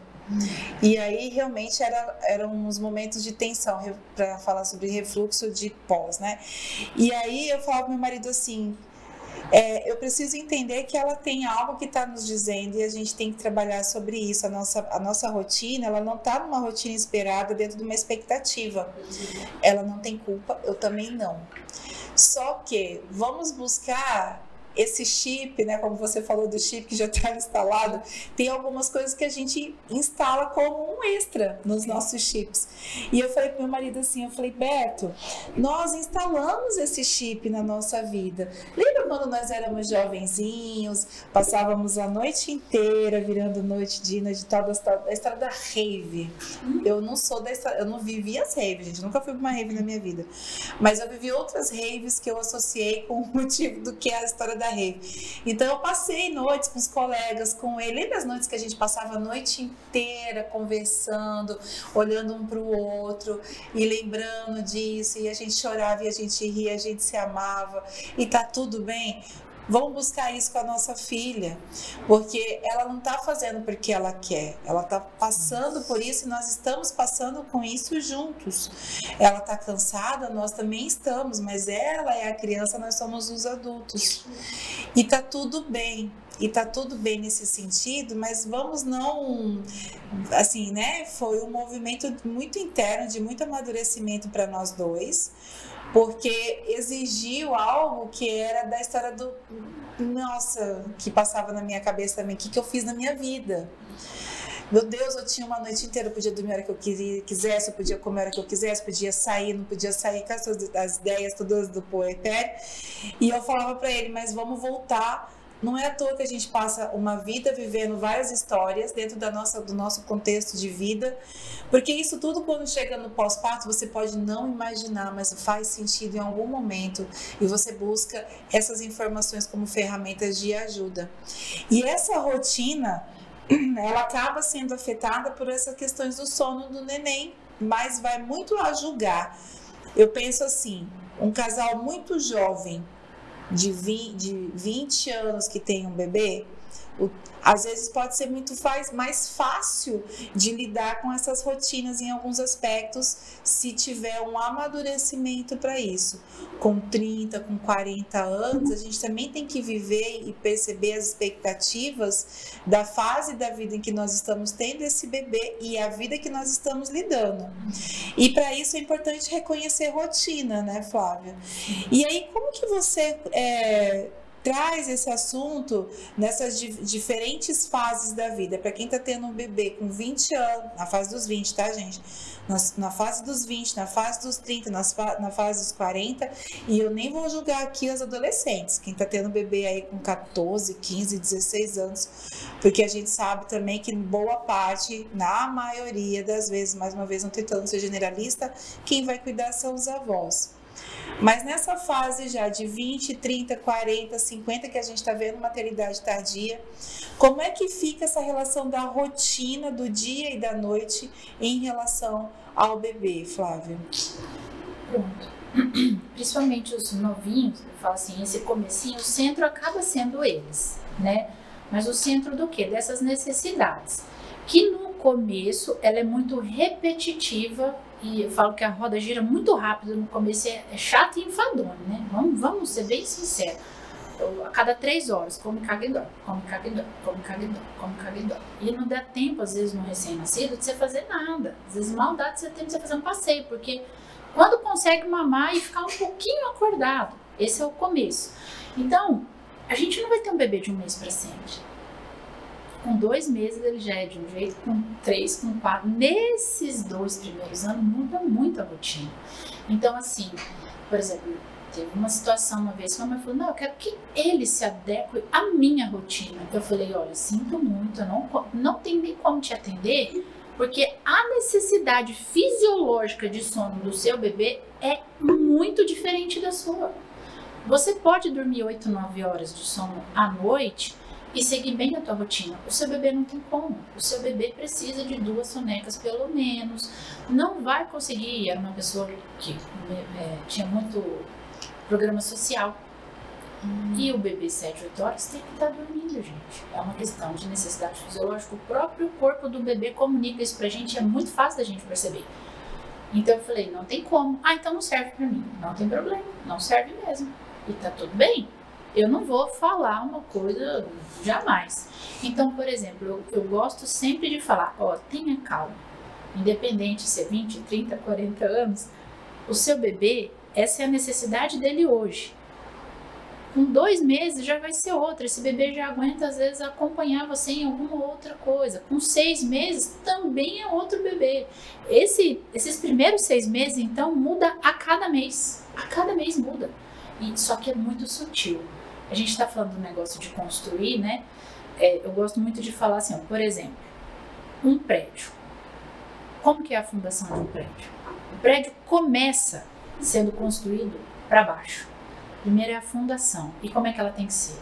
E aí realmente eram uns momentos de tensão para falar sobre refluxo de pós, né? E aí eu falava pro meu marido assim: eu preciso entender que ela tem algo que está nos dizendo e a gente tem que trabalhar sobre isso. A nossa rotina, ela não está numa rotina esperada dentro de uma expectativa. Ela não tem culpa, eu também não. Só que vamos buscar esse chip, né, como você falou do chip que já está instalado, tem algumas coisas que a gente instala como um extra nos nossos chips. E eu falei pro meu marido assim, eu falei: Beto, nós instalamos esse chip na nossa vida. Lembra quando nós éramos jovenzinhos, passávamos a noite inteira virando noite de tal da história da rave. Eu não sou da história, eu não vivi as raves, gente, nunca fui pra uma rave na minha vida. Mas eu vivi outras raves que eu associei com o motivo do que é a história da rave. Então eu passei noites com os colegas, com ele. Lembra as noites que a gente passava a noite inteira conversando, olhando um para o outro e lembrando disso, e a gente chorava e a gente ria, a gente se amava e tá tudo bem? Vamos buscar isso com a nossa filha, porque ela não está fazendo porque ela quer, ela está passando por isso e nós estamos passando com isso juntos. Ela está cansada, nós também estamos, mas ela é a criança, nós somos os adultos. E está tudo bem. E tá tudo bem nesse sentido, mas vamos não, assim, né? Foi um movimento muito interno, de muito amadurecimento para nós dois, porque exigiu algo que era da história do, nossa, que passava na minha cabeça também, o que eu fiz na minha vida. Meu Deus, eu tinha uma noite inteira, eu podia dormir a hora que eu quisesse, eu podia comer a hora que eu quisesse, podia sair, não podia sair, com as ideias todas do puerpério. E eu falava para ele, mas vamos voltar. Não é à toa que a gente passa uma vida vivendo várias histórias dentro do nosso contexto de vida, porque isso tudo, quando chega no pós-parto, você pode não imaginar, mas faz sentido em algum momento, e você busca essas informações como ferramentas de ajuda. E essa rotina, ela acaba sendo afetada por essas questões do sono do neném, mas vai muito a julgar. Eu penso assim, um casal muito jovem, de 20 anos que tem um bebê, às vezes pode ser muito mais fácil de lidar com essas rotinas em alguns aspectos, se tiver um amadurecimento para isso. Com 30, com 40 anos, a gente também tem que viver e perceber as expectativas da fase da vida em que nós estamos tendo esse bebê e a vida que nós estamos lidando. E para isso é importante reconhecer rotina, né, Flávia? E aí, como que você traz esse assunto nessas diferentes fases da vida? Para quem está tendo um bebê com 20 anos, na fase dos 20, tá, gente? Na fase dos 20, na fase dos 30, na fase dos 40, e eu nem vou julgar aqui os adolescentes, quem está tendo bebê aí com 14, 15, 16 anos, porque a gente sabe também que boa parte, na maioria das vezes, mais uma vez não tentando ser generalista, quem vai cuidar são os avós. Mas nessa fase já de 20, 30, 40, 50, que a gente está vendo maternidade tardia, como é que fica essa relação da rotina do dia e da noite em relação ao bebê, Flávia? Pronto. Principalmente os novinhos, eu falo assim, esse comecinho, o centro acaba sendo eles, né? Mas o centro do quê? Dessas necessidades. Que no começo ela é muito repetitiva. E eu falo que a roda gira muito rápido no começo, é chato e enfadonho, né? Vamos ser bem sinceros. A cada 3 horas, come, caga e dorme, come, caga e dorme, come, caga e dorme, come, caga e dorme. E não dá tempo, às vezes, no recém-nascido, de você fazer nada. Às vezes, mal dá de você tempo de você fazer um passeio, porque quando consegue mamar e ficar um pouquinho acordado, esse é o começo. Então, a gente não vai ter um bebê de 1 mês para sempre. Com 2 meses ele já é de um jeito, com 3, com 4. Nesses 2 primeiros anos muda muito a rotina. Então, assim, por exemplo, teve uma situação uma vez que a mãe falou, não, eu quero que ele se adeque à minha rotina. Eu falei, olha, sinto muito, eu não tenho nem como te atender, porque a necessidade fisiológica de sono do seu bebê é muito diferente da sua. Você pode dormir 8, 9 horas de sono à noite e seguir bem a tua rotina. O seu bebê não tem como. O seu bebê precisa de 2 sonecas pelo menos. Não vai conseguir. Era uma pessoa que tinha muito programa social. E o bebê 7, 8 horas tem que estar dormindo, gente. É uma questão de necessidade fisiológica. O próprio corpo do bebê comunica isso pra gente. É muito fácil da gente perceber. Então eu falei, não tem como. Ah, então não serve pra mim. Não tem problema. Não serve mesmo. E tá tudo bem. Eu não vou falar uma coisa jamais. Então, por exemplo, eu gosto sempre de falar, ó, tenha calma. Independente se é 20, 30, 40 anos, o seu bebê, essa é a necessidade dele hoje. Com 2 meses já vai ser outra. Esse bebê já aguenta, às vezes, acompanhar você em alguma outra coisa. Com 6 meses, também é outro bebê. Esses primeiros 6 meses, então, muda a cada mês. A cada mês muda. Só que é muito sutil. A gente está falando do negócio de construir, né? Eu gosto muito de falar assim, ó, por exemplo, um prédio. Como que é a fundação de um prédio? O prédio começa sendo construído para baixo. Primeiro é a fundação. E como é que ela tem que ser?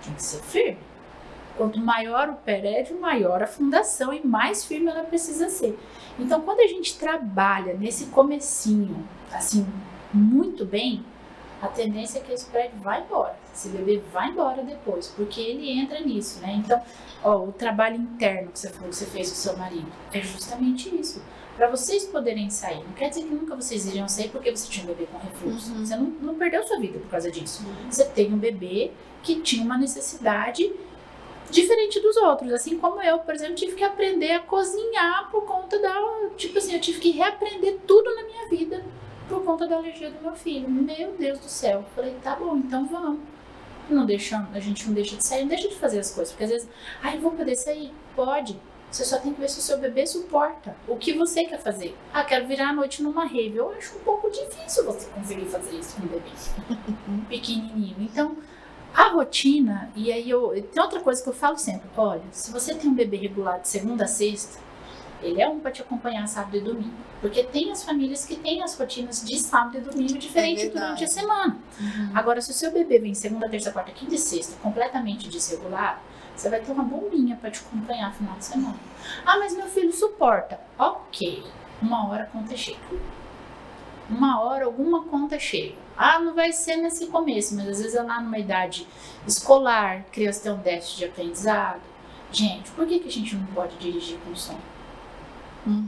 Tem que ser firme. Quanto maior o prédio, maior a fundação e mais firme ela precisa ser. Então, quando a gente trabalha nesse comecinho, assim, muito bem, a tendência é que esse prédio vai embora. Esse bebê vai embora depois, porque ele entra nisso, né? Então, ó, o trabalho interno que você falou que você fez com o seu marido é justamente isso. Para vocês poderem sair. Não quer dizer que nunca vocês iriam sair porque você tinha um bebê com refluxo. Você não perdeu sua vida por causa disso. Você tem um bebê que tinha uma necessidade diferente dos outros. Assim como eu, por exemplo, tive que aprender a cozinhar por conta da... Tipo assim, eu tive que reaprender tudo na minha vida por conta da alergia do meu filho. Meu Deus do céu. Eu falei, tá bom, então vamos. A gente não deixa de sair, não deixa de fazer as coisas. Porque às vezes, eu vou poder sair? Pode. Você só tem que ver se o seu bebê suporta o que você quer fazer. Quero virar a noite numa rave. Eu acho um pouco difícil você conseguir fazer isso com um bebê pequenininho. Então, a rotina, e aí tem outra coisa que eu falo sempre. Olha, se você tem um bebê regular de segunda a sexta, ele é para te acompanhar sábado e domingo. Porque tem as famílias que têm as rotinas de sábado e domingo diferente durante a semana. Agora, se o seu bebê vem segunda, terça, quarta, quinta e sexta completamente desregulado, você vai ter uma bombinha para te acompanhar no final de semana. Mas meu filho suporta. Ok, uma hora a conta chega. Uma hora alguma conta chega. Não vai ser nesse começo, mas às vezes é lá numa idade escolar, criança tem um déficit de aprendizado. Gente, por que a gente não pode dirigir com sono?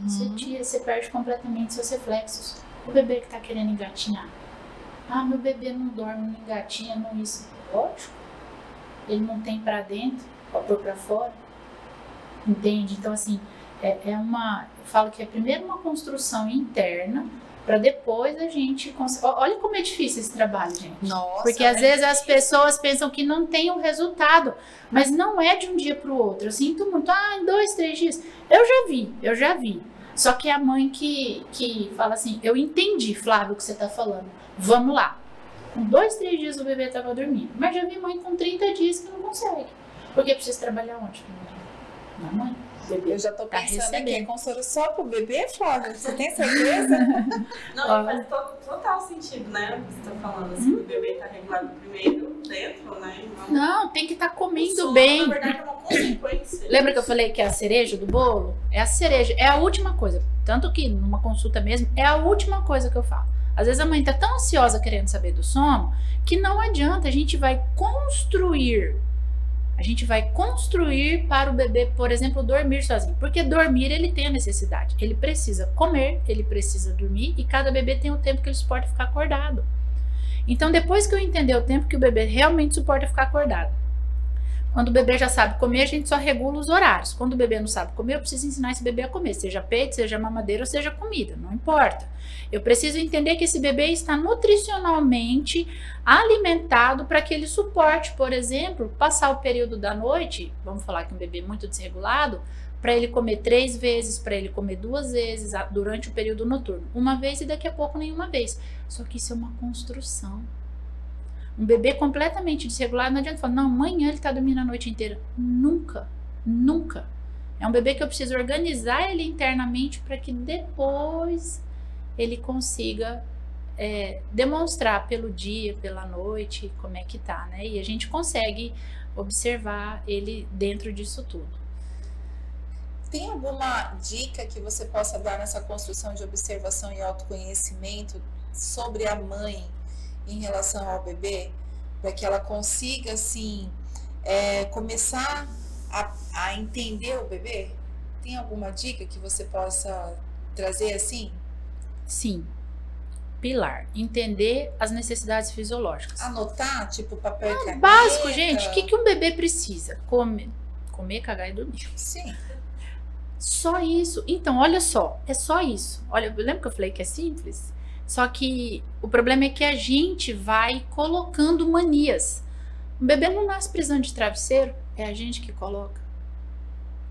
Você perde completamente seus reflexos. O bebê que tá querendo engatinhar. Meu bebê não dorme, não engatinha, não isso. Lógico. Ele não tem pra dentro, pra pôr pra fora. Entende? Então, assim, eu falo que é primeiro uma construção interna, pra depois a gente... Olha como é difícil esse trabalho, gente. Nossa, porque às vezes as pessoas pensam que não tem o resultado, mas não é de um dia pro outro. Eu sinto muito, em 2, 3 dias. Eu já vi. Só que é a mãe que fala assim, eu entendi, Flávio, o que você tá falando. Vamos lá. Com 2, 3 dias o bebê estava dormindo. Mas já vi mãe com 30 dias que não consegue. Porque precisa trabalhar onde? Na mãe. Bebê eu já tô pensando aqui, é consultório só pro bebê, Flávio? Você tem certeza? Não, faz total sentido, né? Você tá falando assim, o bebê tá regulado primeiro dentro, né? Não, tem que estar comendo sono, bem. Na verdade, é uma consequência. Lembra que eu falei que é a cereja do bolo? É a cereja, é a última coisa. Tanto que numa consulta mesmo, é a última coisa que eu falo. Às vezes a mãe tá tão ansiosa querendo saber do sono, que não adianta, a gente vai construir para o bebê, por exemplo, dormir sozinho. Porque dormir, ele tem a necessidade. Ele precisa comer, ele precisa dormir, e cada bebê tem o tempo que ele suporta ficar acordado. Então, depois que eu entender o tempo que o bebê realmente suporta ficar acordado, quando o bebê já sabe comer, a gente só regula os horários. Quando o bebê não sabe comer, eu preciso ensinar esse bebê a comer, seja peito, seja mamadeira ou seja comida, não importa. Eu preciso entender que esse bebê está nutricionalmente alimentado para que ele suporte, por exemplo, passar o período da noite, vamos falar que um bebê muito desregulado, para ele comer 3 vezes, para ele comer 2 vezes durante o período noturno. Uma vez e daqui a pouco nenhuma vez. Só que isso é uma construção. Um bebê completamente desregulado, não adianta falar, não, amanhã ele tá dormindo a noite inteira. Nunca, nunca. É um bebê que eu preciso organizar ele internamente para que depois ele consiga demonstrar pelo dia, pela noite, como é que tá, né? E a gente consegue observar ele dentro disso tudo. Tem alguma dica que você possa dar nessa construção de observação e autoconhecimento sobre a mãe em relação ao bebê, para que ela consiga, assim, começar a entender o bebê? Tem alguma dica que você possa trazer assim? Sim. Pilar, entender as necessidades fisiológicas. Anotar, tipo papel e caneta? Básico, gente. O que um bebê precisa? Comer, cagar e dormir. Sim. Só isso. Então, olha só, é só isso. Olha, lembra que eu falei que é simples? Só que o problema é que a gente vai colocando manias. O bebê não nasce precisando de travesseiro, é a gente que coloca.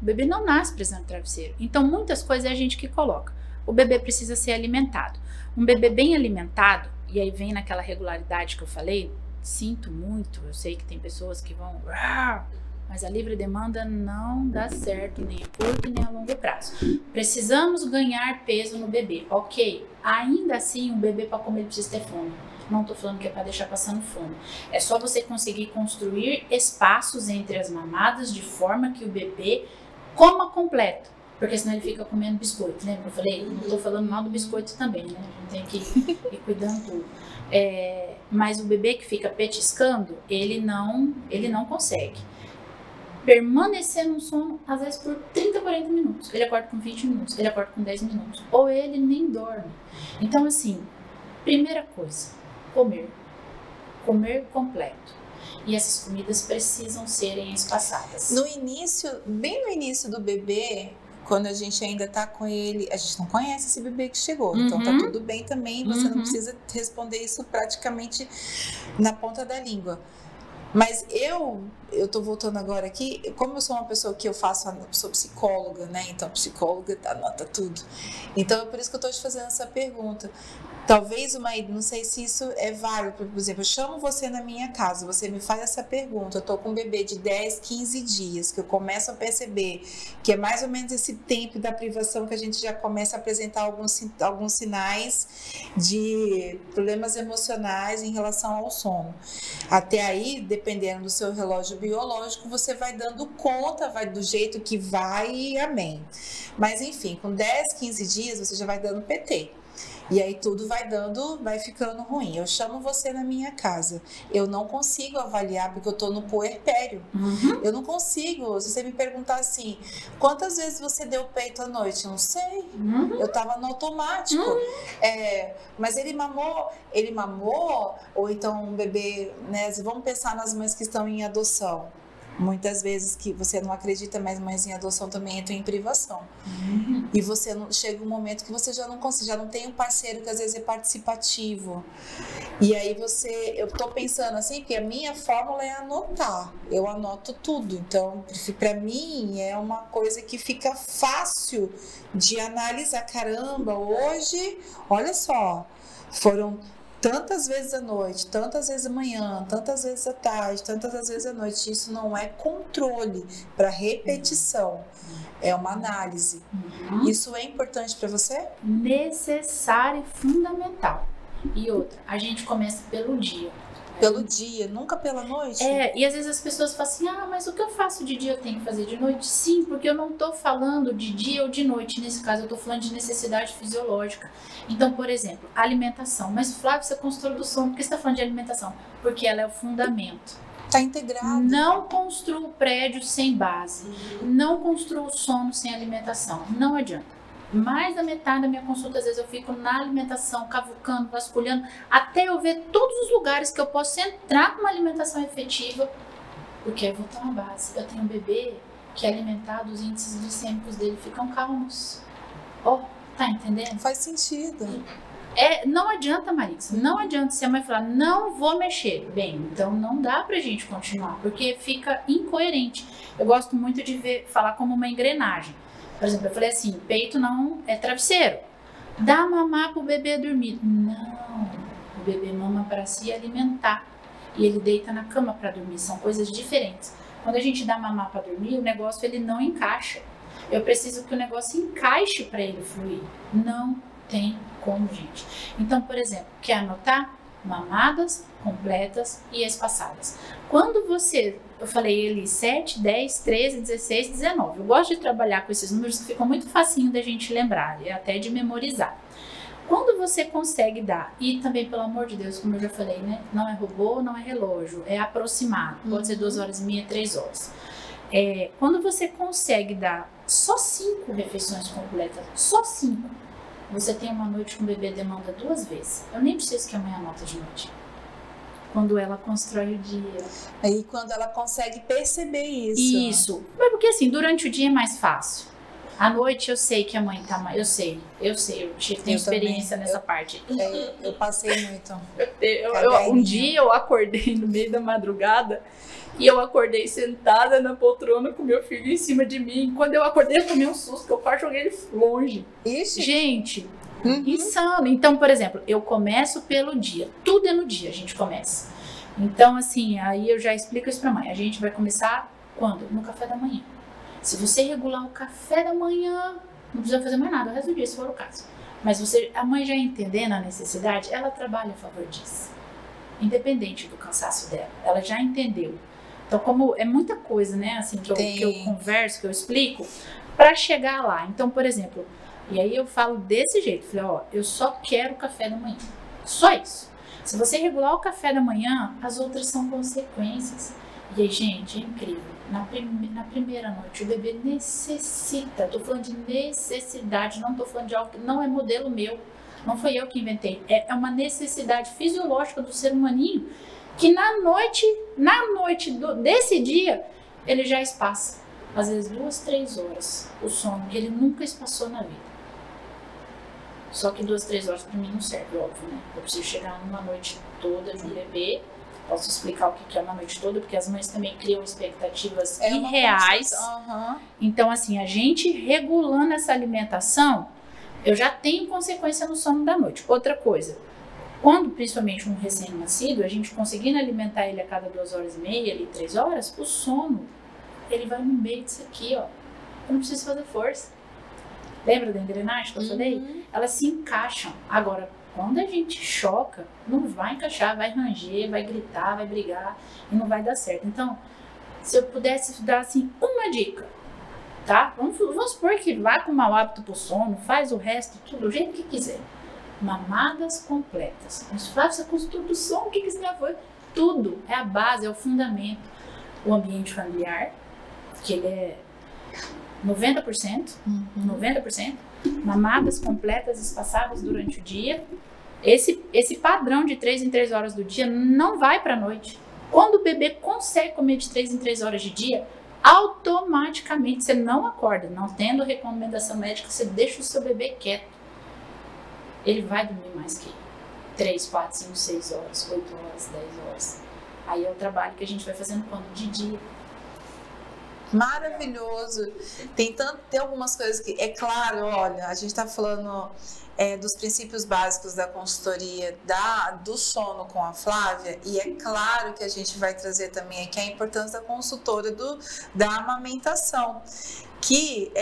O bebê não nasce precisando de travesseiro. Então, muitas coisas é a gente que coloca. O bebê precisa ser alimentado. Um bebê bem alimentado, e aí vem naquela regularidade que eu falei, sinto muito, eu sei que tem pessoas que vão... Mas a livre demanda não dá certo, nem a curto nem a longo prazo. Precisamos ganhar peso no bebê, ok. Ainda assim, um bebê para comer ele precisa ter fome. Não estou falando que é para deixar passando fome. É só você conseguir construir espaços entre as mamadas de forma que o bebê coma completo. Porque senão ele fica comendo biscoito, né? Eu falei, não estou falando mal do biscoito também, né? A gente tem que ir cuidando tudo. Mas o bebê que fica petiscando, ele não consegue permanecer no sono, às vezes por 30, 40 minutos. Ele acorda com 20 minutos, ele acorda com 10 minutos. Ou ele nem dorme. Então, assim, primeira coisa, comer. Comer completo. E essas comidas precisam serem espaçadas. No início, bem no início do bebê, quando a gente ainda tá com ele, a gente não conhece esse bebê que chegou. Então tá tudo bem também, você não precisa responder isso praticamente na ponta da língua. Mas eu tô voltando agora aqui, como eu sou uma pessoa que sou psicóloga, né? Então psicóloga anota tudo. Então é por isso que eu tô te fazendo essa pergunta. Talvez não sei se isso é válido, por exemplo, eu chamo você na minha casa, você me faz essa pergunta, eu tô com um bebê de 10, 15 dias, que eu começo a perceber que é mais ou menos esse tempo da privação que a gente já começa a apresentar alguns sinais de problemas emocionais em relação ao sono. Até aí, dependendo do seu relógio biológico, você vai dando conta, vai do jeito que vai e amém. Mas enfim, com 10, 15 dias você já vai dando PT. E aí tudo vai ficando ruim. Eu chamo você na minha casa. Eu não consigo avaliar porque eu tô no puerpério. Eu não consigo. Se você me perguntar assim, quantas vezes você deu peito à noite? Eu não sei. Eu tava no automático. Mas ele mamou, ou então um bebê, né? Vamos pensar nas mães que estão em adoção. Muitas vezes que você não acredita, mas mães em adoção também entram em privação. E você chega um momento que você já não tem um parceiro que às vezes é participativo. E aí eu tô pensando assim, que a minha fórmula é anotar. Eu anoto tudo. Então, para mim, é uma coisa que fica fácil de analisar. Caramba, hoje, olha só, foram tantas vezes à noite, tantas vezes à manhã, tantas vezes à tarde, tantas vezes à noite. Isso não é controle para repetição, é uma análise. Isso é importante para você? Necessário e fundamental. E outra, a gente começa pelo dia. Pelo dia, nunca pela noite? E às vezes as pessoas falam assim, mas o que eu faço de dia eu tenho que fazer de noite? Sim, porque eu não tô falando de dia ou de noite, nesse caso eu tô falando de necessidade fisiológica. Então, por exemplo, alimentação. Mas Flávio, você construiu do sono, por que você tá falando de alimentação? Porque ela é o fundamento. Tá integrado. Não construa o prédio sem base. Não construa o sono sem alimentação. Não adianta. Mais da metade da minha consulta, às vezes eu fico na alimentação, cavucando, vasculhando, até eu ver todos os lugares que eu posso entrar com uma alimentação efetiva, porque eu vou ter uma base. Eu tenho um bebê que é alimentado, os índices glicêmicos dele ficam calmos. Tá entendendo? Faz sentido. Não adianta, Marix, não adianta se a mãe falar, não vou mexer. Bem, então não dá pra gente continuar, porque fica incoerente. Eu gosto muito de falar como uma engrenagem. Por exemplo, eu falei assim, peito não é travesseiro. Dá mamar pro bebê dormir. Não, o bebê mama para se alimentar. E ele deita na cama para dormir. São coisas diferentes. Quando a gente dá mamar para dormir, o negócio ele não encaixa. Eu preciso que o negócio encaixe para ele fluir. Não tem como, gente. Então, por exemplo, quer anotar? Mamadas completas e espaçadas. Quando eu falei ali 7, 10, 13, 16, 19. Eu gosto de trabalhar com esses números que ficam muito facinho da gente lembrar e até de memorizar. Quando você consegue dar, e também, pelo amor de Deus, como eu já falei, né? Não é robô, não é relógio, é aproximado. Pode ser 2 horas e meia, 3 horas. Quando você consegue dar só 5 refeições completas, só 5, você tem uma noite com o bebê demanda 2 vezes. Eu nem preciso que a mãe anota de noite. Quando ela constrói o dia. Aí quando ela consegue perceber isso. Isso. Mas porque assim, durante o dia é mais fácil. À noite eu sei que a mãe tá mais. Eu sei. Eu tenho experiência nessa parte. Eu passei muito. Um dia eu acordei no meio da madrugada e eu acordei sentada na poltrona com meu filho em cima de mim. Quando eu acordei, eu tomei um susto, que eu quase joguei ele longe. Ixi. Gente, insano. Então, por exemplo, eu começo pelo dia. Tudo é no dia, a gente começa. Então, assim, aí eu já explico isso pra mãe. A gente vai começar quando? No café da manhã. Se você regular o café da manhã, não precisa fazer mais nada o resto do dia, se for o caso. Mas a mãe já entendendo a necessidade, ela trabalha a favor disso. Independente do cansaço dela. Ela já entendeu. Então, como é muita coisa, né, assim, que eu converso, que eu explico, para chegar lá. Então, por exemplo, e aí eu falo desse jeito, falei, eu só quero café da manhã. Só isso. Se você regular o café da manhã, as outras são consequências. E aí, gente, é incrível. Na primeira noite, o bebê necessita. Tô falando de necessidade, não tô falando de algo que não é modelo meu. Não foi eu que inventei. É uma necessidade fisiológica do ser humaninho que na noite desse dia, ele já espaça. Às vezes 2, 3 horas o sono que ele nunca espaçou na vida. Só que 2, 3 horas para mim não serve, óbvio, né? Eu preciso chegar numa noite toda de um bebê. Posso explicar o que é uma noite toda, porque as mães também criam expectativas irreais. Então, assim, a gente regulando essa alimentação, eu já tenho consequência no sono da noite. Outra coisa, quando principalmente um recém-nascido, a gente conseguindo alimentar ele a cada 2 horas e meia, ali 3 horas, o sono, ele vai no meio disso aqui, ó. Eu não preciso fazer força. Lembra da engrenagem que eu falei? Elas se encaixam. Agora, quando a gente choca, não vai encaixar, vai ranger, vai gritar, vai brigar e não vai dar certo. Então, se eu pudesse dar assim uma dica, tá? Vamos supor que vá com mau hábito pro sono, faz o resto, tudo do jeito que quiser. Mamadas completas. Mas Flávia, você construiu do sono, o que você já foi? Tudo, é a base, é o fundamento. O ambiente familiar, que ele é 90%, 90%, mamadas completas, espaçadas durante o dia. Esse padrão de 3 em 3 horas do dia não vai para a noite. Quando o bebê consegue comer de 3 em 3 horas de dia, automaticamente você não acorda, não tendo recomendação médica, você deixa o seu bebê quieto. Ele vai dormir mais que 3, 4, 5, 6 horas, 8 horas, 10 horas. Aí é o trabalho que a gente vai fazendo quando? De dia. Maravilhoso. Tem algumas coisas que, é claro, olha, a gente está falando dos princípios básicos da consultoria do sono com a Flávia, e é claro que a gente vai trazer também aqui a importância da consultora da amamentação, que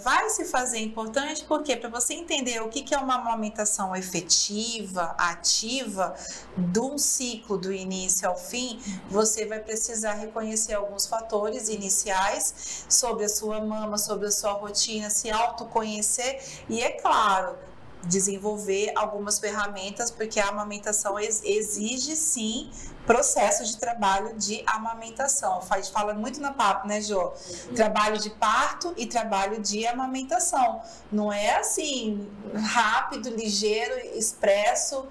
vai se fazer importante, porque para você entender o que é uma amamentação efetiva, ativa, de um ciclo do início ao fim, você vai precisar reconhecer alguns fatores iniciais sobre a sua mama, sobre a sua rotina, se autoconhecer e, é claro, desenvolver algumas ferramentas, porque a amamentação exige sim processo de trabalho de amamentação. Fala muito na papo, né, Jô? Trabalho de parto e trabalho de amamentação. Não é assim rápido, ligeiro, expresso.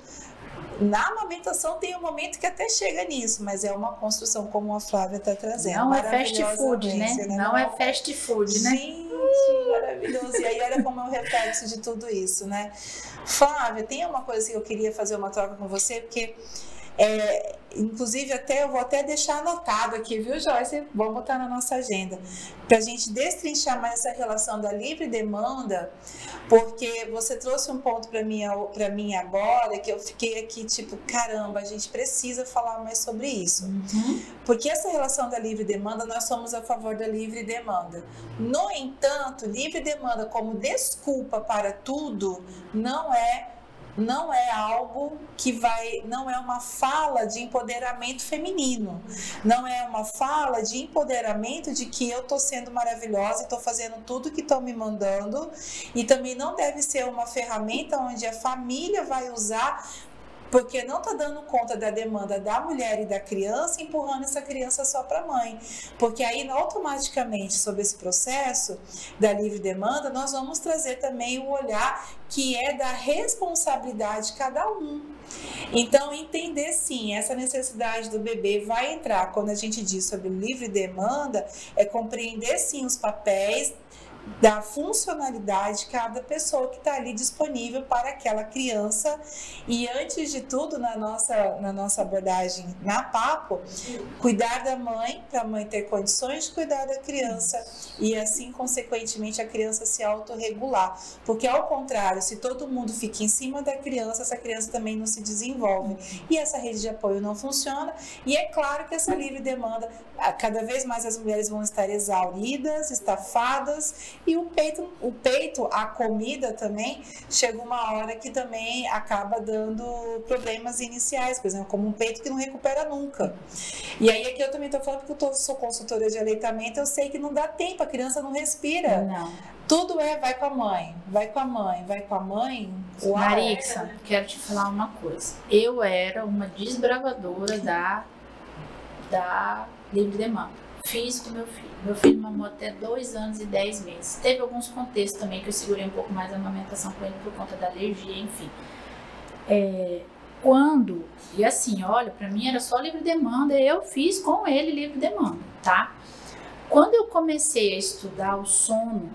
Na amamentação tem um momento que até chega nisso, mas é uma construção como a Flávia está trazendo. Não é fast food, né? Não é fast food, né? Gente, maravilhoso. E aí olha como é o reflexo de tudo isso, né? Flávia, tem uma coisa que eu queria fazer uma troca com você, porque inclusive eu vou até deixar anotado aqui, viu, Joyce? Vamos botar na nossa agenda para a gente destrinchar mais essa relação da livre demanda, porque você trouxe um ponto para mim agora que eu fiquei aqui tipo, caramba, a gente precisa falar mais sobre isso. Porque essa relação da livre demanda, nós somos a favor da livre demanda. No entanto, livre demanda como desculpa para tudo não é algo que não é uma fala de empoderamento feminino, não é uma fala de empoderamento de que eu estou sendo maravilhosa e estou fazendo tudo que estão me mandando, e também não deve ser uma ferramenta onde a família vai usar porque não está dando conta da demanda da mulher e da criança, empurrando essa criança só para a mãe. Porque aí, automaticamente, sobre esse processo da livre demanda, nós vamos trazer também o olhar que é da responsabilidade de cada um. Então, entender sim, essa necessidade do bebê vai entrar, quando a gente diz sobre livre demanda, é compreender sim os papéis da funcionalidade de cada pessoa que está ali disponível para aquela criança. E antes de tudo, na nossa abordagem na Papo, cuidar da mãe, para a mãe ter condições de cuidar da criança e assim, consequentemente, a criança se autorregular. Porque, ao contrário, se todo mundo fica em cima da criança, essa criança também não se desenvolve. E essa rede de apoio não funciona. E é claro que essa livre demanda, cada vez mais as mulheres vão estar exauridas, estafadas, E o peito, a comida também, chega uma hora que também acaba dando problemas iniciais, por exemplo, como um peito que não recupera nunca. E aí aqui eu também estou falando porque eu sou consultora de aleitamento, eu sei que não dá tempo, a criança não respira. Não. Tudo vai com a mãe, vai com a mãe, vai com a mãe. Uau. Marixa, quero te falar uma coisa. Eu era uma desbravadora da livre demanda. Fiz com meu filho. Meu filho mamou até 2 anos e 10 meses. Teve alguns contextos também que eu segurei um pouco mais a amamentação com ele por conta da alergia, enfim. E assim, olha, pra mim era só livre demanda, eu fiz com ele livre demanda, tá? Quando eu comecei a estudar o sono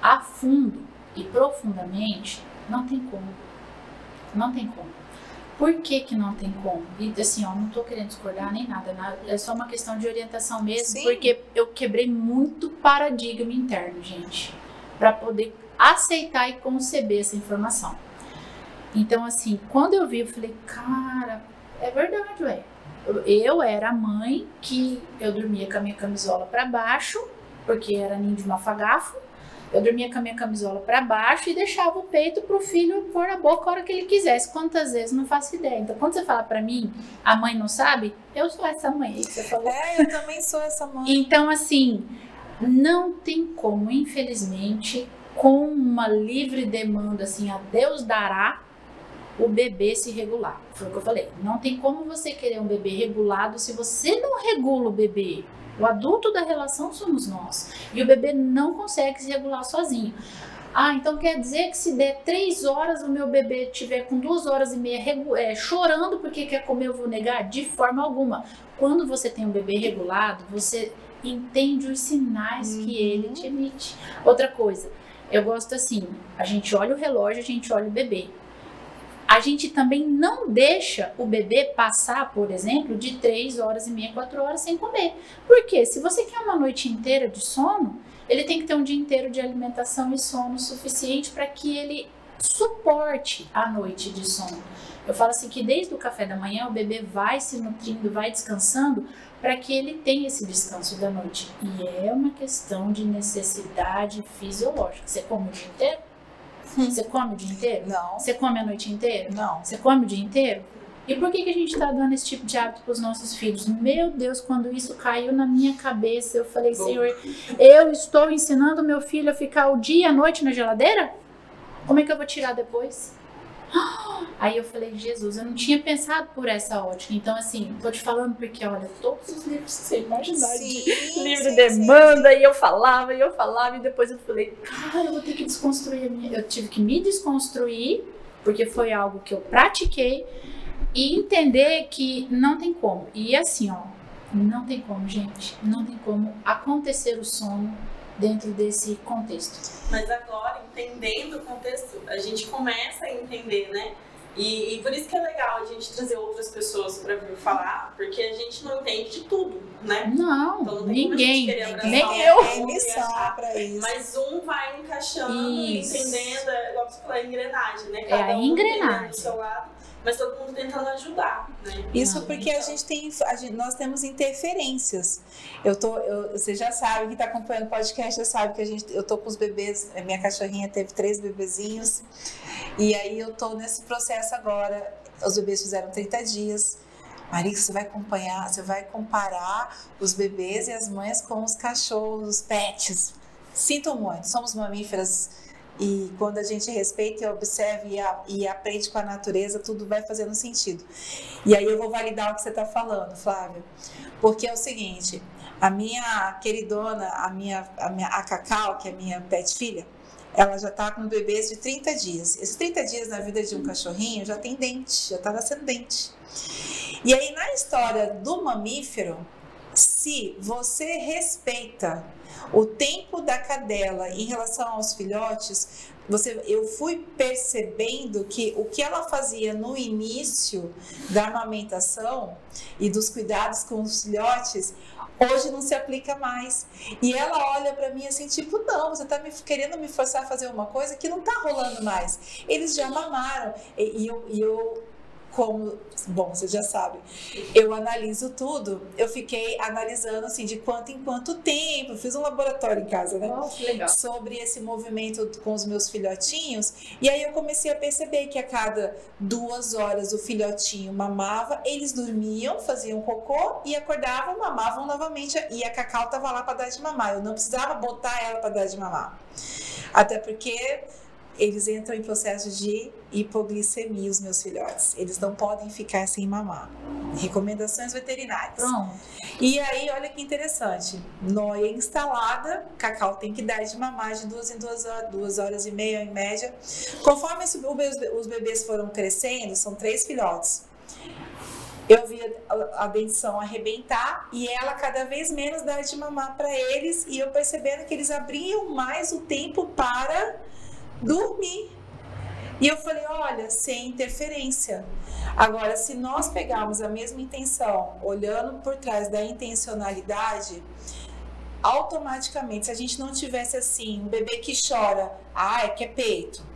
a fundo e profundamente, não tem como. Não tem como. Por que não tem como? E assim, ó, não tô querendo discordar nem nada, é só uma questão de orientação mesmo, Sim. Porque eu quebrei muito paradigma interno, gente, para poder aceitar e conceber essa informação. Então, assim, quando eu vi, eu falei, cara, é verdade, ué. Eu era a mãe que eu dormia com a minha camisola para baixo, porque era ninho de mafagafo. Eu dormia com a minha camisola para baixo e deixava o peito pro filho pôr na boca a hora que ele quisesse. Quantas vezes? Não faço ideia. Então, quando você fala para mim, a mãe não sabe, eu sou essa mãe aí que você falou. Eu também sou essa mãe. Então, assim, não tem como, infelizmente, com uma livre demanda, assim, a Deus dará, o bebê se regular. Foi o que eu falei. Não tem como você querer um bebê regulado se você não regula o bebê. O adulto da relação somos nós. E o bebê não consegue se regular sozinho. Então quer dizer que se der 3 horas, o meu bebê estiver com 2 horas e meia chorando porque quer comer, eu vou negar? De forma alguma. Quando você tem um bebê regulado, você entende os sinais que ele te emite. Outra coisa, eu gosto assim, a gente olha o relógio, a gente olha o bebê. A gente também não deixa o bebê passar, por exemplo, de 3 horas e meia, 4 horas sem comer. Por quê? Se você quer uma noite inteira de sono, ele tem que ter um dia inteiro de alimentação e sono suficiente para que ele suporte a noite de sono. Eu falo assim que desde o café da manhã o bebê vai se nutrindo, vai descansando para que ele tenha esse descanso da noite. E é uma questão de necessidade fisiológica. Você come o dia inteiro? Você come o dia inteiro? Não. Você come a noite inteira? Não. Você come o dia inteiro? E por que a gente está dando esse tipo de hábito para os nossos filhos? Meu Deus, quando isso caiu na minha cabeça, eu falei, Senhor, eu estou ensinando meu filho a ficar o dia e a noite na geladeira? Como é que eu vou tirar depois? Aí eu falei, Jesus, eu não tinha pensado por essa ótica. Então, assim, tô te falando porque, olha, todos os livros que você imaginar de livre demanda, e eu falava, e depois eu falei, cara, eu vou ter que desconstruir a minha... Eu tive que me desconstruir, porque foi algo que eu pratiquei, e entender que não tem como. E assim, ó, não tem como, gente, não tem como acontecer o sono dentro desse contexto. Mas agora, entendendo o contexto, a gente começa a entender, né? E por isso que é legal a gente trazer outras pessoas para vir falar, porque a gente não entende de tudo, né? Não, então, não ninguém, nem eu. É missão para isso. Mas um vai encaixando, entendendo, igual você falou, a engrenagem, né? Cada a engrenagem. Do seu lado, mas todo mundo tentando ajudar, né? Isso porque nós temos interferências. Você já sabe, que está acompanhando o podcast já sabe que eu tô com os bebês, minha cachorrinha teve 3 bebezinhos, e aí eu tô nesse processo agora, os bebês fizeram 30 dias. Marica, você vai comparar os bebês e as mães com os cachorros, os pets. Sinto muito, somos mamíferas. E quando a gente respeita e observa e aprende com a natureza, tudo vai fazendo sentido. E aí eu vou validar o que você está falando, Flávia. Porque é o seguinte, a minha queridona, a Cacau, que é minha pet filha, ela já está com bebês de 30 dias. Esses 30 dias na vida de um cachorrinho já tem dente, já está nascendo dente. E aí na história do mamífero, se você respeita o tempo da cadela em relação aos filhotes, eu fui percebendo que o que ela fazia no início da amamentação e dos cuidados com os filhotes, hoje não se aplica mais. E ela olha para mim assim, tipo, não, você tá querendo me forçar a fazer uma coisa que não tá rolando mais. Eles já mamaram. E eu como, bom, vocês já sabem, eu analiso tudo. Eu fiquei analisando assim de quanto em quanto tempo, fiz um laboratório em casa, né? Oh, que legal. Sobre esse movimento com os meus filhotinhos, e aí eu comecei a perceber que a cada 2 horas o filhotinho mamava, eles dormiam, faziam cocô e acordavam, mamavam novamente, e a Cacau tava lá para dar de mamar. Eu não precisava botar ela para dar de mamar, até porque eles entram em processo de hipoglicemia, os meus filhotes. Eles não podem ficar sem mamar. Recomendações veterinárias. Pronto. E aí, olha que interessante. Noia instalada, Cacau tem que dar de mamar de 2 em 2 horas, 2 horas e meia em média. Conforme os bebês foram crescendo, são 3 filhotes. Eu vi a dentição arrebentar e ela cada vez menos dar de mamar para eles, e eu percebendo que eles abriam mais o tempo para dormir. E eu falei, olha, sem interferência. Agora, se nós pegarmos a mesma intenção, olhando por trás da intencionalidade, automaticamente, se a gente não tivesse assim, um bebê que chora, é que é peito.